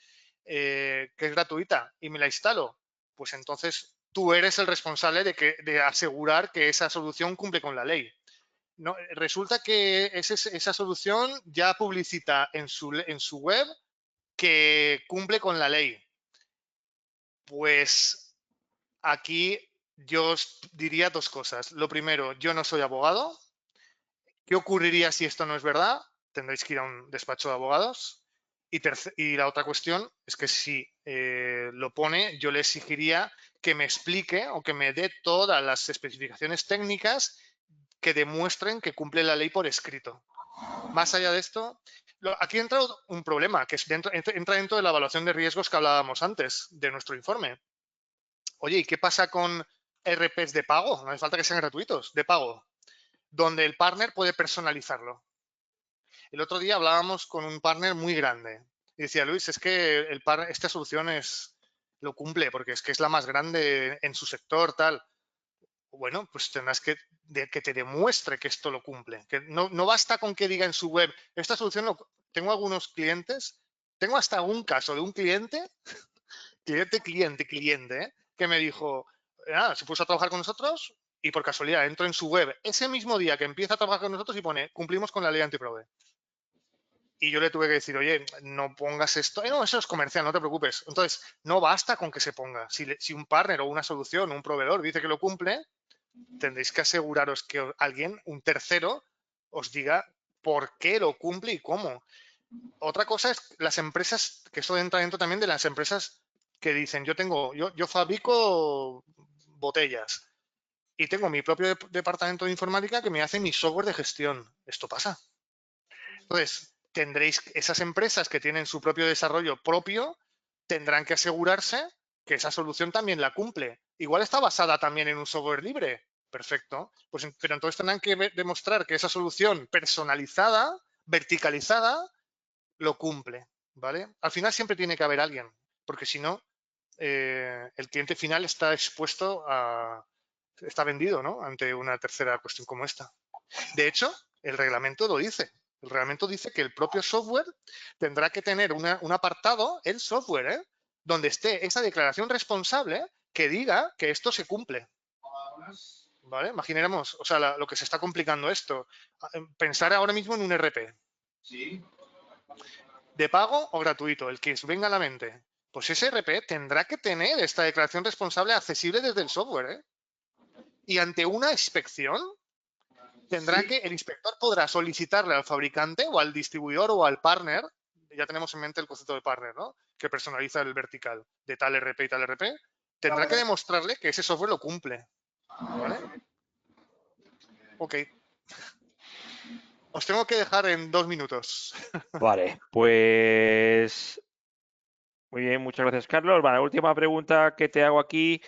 que es gratuita, y me la instalo, pues entonces tú eres el responsable de asegurar que esa solución cumple con la ley. No, resulta que esa solución ya publicita en su web que cumple con la ley. Pues aquí yo os diría dos cosas. Lo primero, yo no soy abogado. ¿Qué ocurriría si esto no es verdad? Tendréis que ir a un despacho de abogados. Y la otra cuestión es que si lo pone, yo le exigiría que me explique o que me dé todas las especificaciones técnicas que demuestren que cumple la ley por escrito. Más allá de esto, aquí entra un problema, que entra dentro de la evaluación de riesgos que hablábamos antes de nuestro informe. Oye, ¿y qué pasa con RPs de pago? No hace falta que sean gratuitos, de pago, donde el partner puede personalizarlo. El otro día hablábamos con un partner muy grande y decía, Luis, es que esta solución lo cumple porque es que es la más grande en su sector, tal. Bueno, pues tendrás que te demuestre que esto lo cumple. Que no basta con que diga en su web, esta solución tengo algunos clientes, tengo hasta un caso de un cliente, que me dijo, se puso a trabajar con nosotros y por casualidad entro en su web ese mismo día que empieza a trabajar con nosotros y pone, cumplimos con la ley antiprove. Y yo le tuve que decir, oye, no pongas esto. No, eso es comercial, no te preocupes. Entonces, no basta con que se ponga. Si un partner o una solución, un proveedor dice que lo cumple, tendréis que aseguraros que alguien, un tercero, os diga por qué lo cumple y cómo. Otra cosa es las empresas, que esto entra dentro también de las empresas que dicen, yo fabrico botellas y tengo mi propio departamento de informática que me hace mi software de gestión. Esto pasa. Entonces, tendréis esas empresas que tienen su propio desarrollo propio, tendrán que asegurarse que esa solución también la cumple. Igual está basada también en un software libre. Perfecto. Pero entonces tendrán que demostrar que esa solución personalizada, verticalizada, lo cumple. ¿Vale? Al final siempre tiene que haber alguien, porque si no, el cliente final está expuesto está vendido, ¿no? Ante una tercera cuestión como esta. De hecho, el reglamento lo dice. El reglamento dice que el propio software tendrá que tener un apartado, el software, donde esté esa declaración responsable que diga que esto se cumple. ¿Vale? Imaginemos, o sea, lo que se está complicando esto. Pensar ahora mismo en un RP. Sí. De pago o gratuito, el que os venga a la mente. Pues ese RP tendrá que tener esta declaración responsable accesible desde el software. Y ante una inspección, el inspector podrá solicitarle al fabricante o al distribuidor o al partner, ya tenemos en mente el concepto de partner, ¿no? Que personaliza el vertical de tal RP y tal RP, tendrá que demostrarle que ese software lo cumple. ¿Vale? Ok. Os tengo que dejar en 2 minutos. Vale, pues muy bien, muchas gracias, Carlos. Vale, última pregunta que te hago aquí.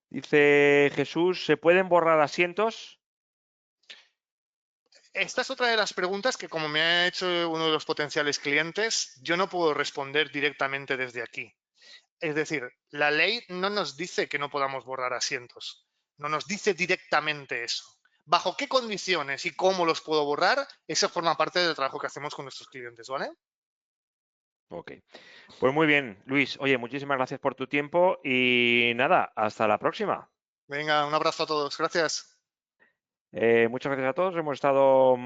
Dice Jesús, ¿se pueden borrar asientos? Esta es otra de las preguntas que, como me ha hecho uno de los potenciales clientes, yo no puedo responder directamente desde aquí. Es decir, la ley no nos dice que no podamos borrar asientos. No nos dice directamente eso. ¿Bajo qué condiciones y cómo los puedo borrar? Eso forma parte del trabajo que hacemos con nuestros clientes, ¿vale? Ok. Pues muy bien, Luis. Oye, muchísimas gracias por tu tiempo y nada, hasta la próxima. Venga, un abrazo a todos. Gracias. Muchas gracias a todos. Hemos estado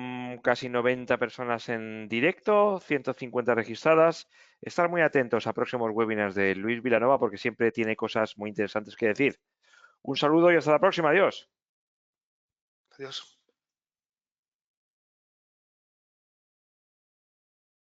casi 90 personas en directo, 150 registradas. Estar muy atentos a próximos webinars de Luis Vilanova porque siempre tiene cosas muy interesantes que decir. Un saludo y hasta la próxima. Adiós. Adiós.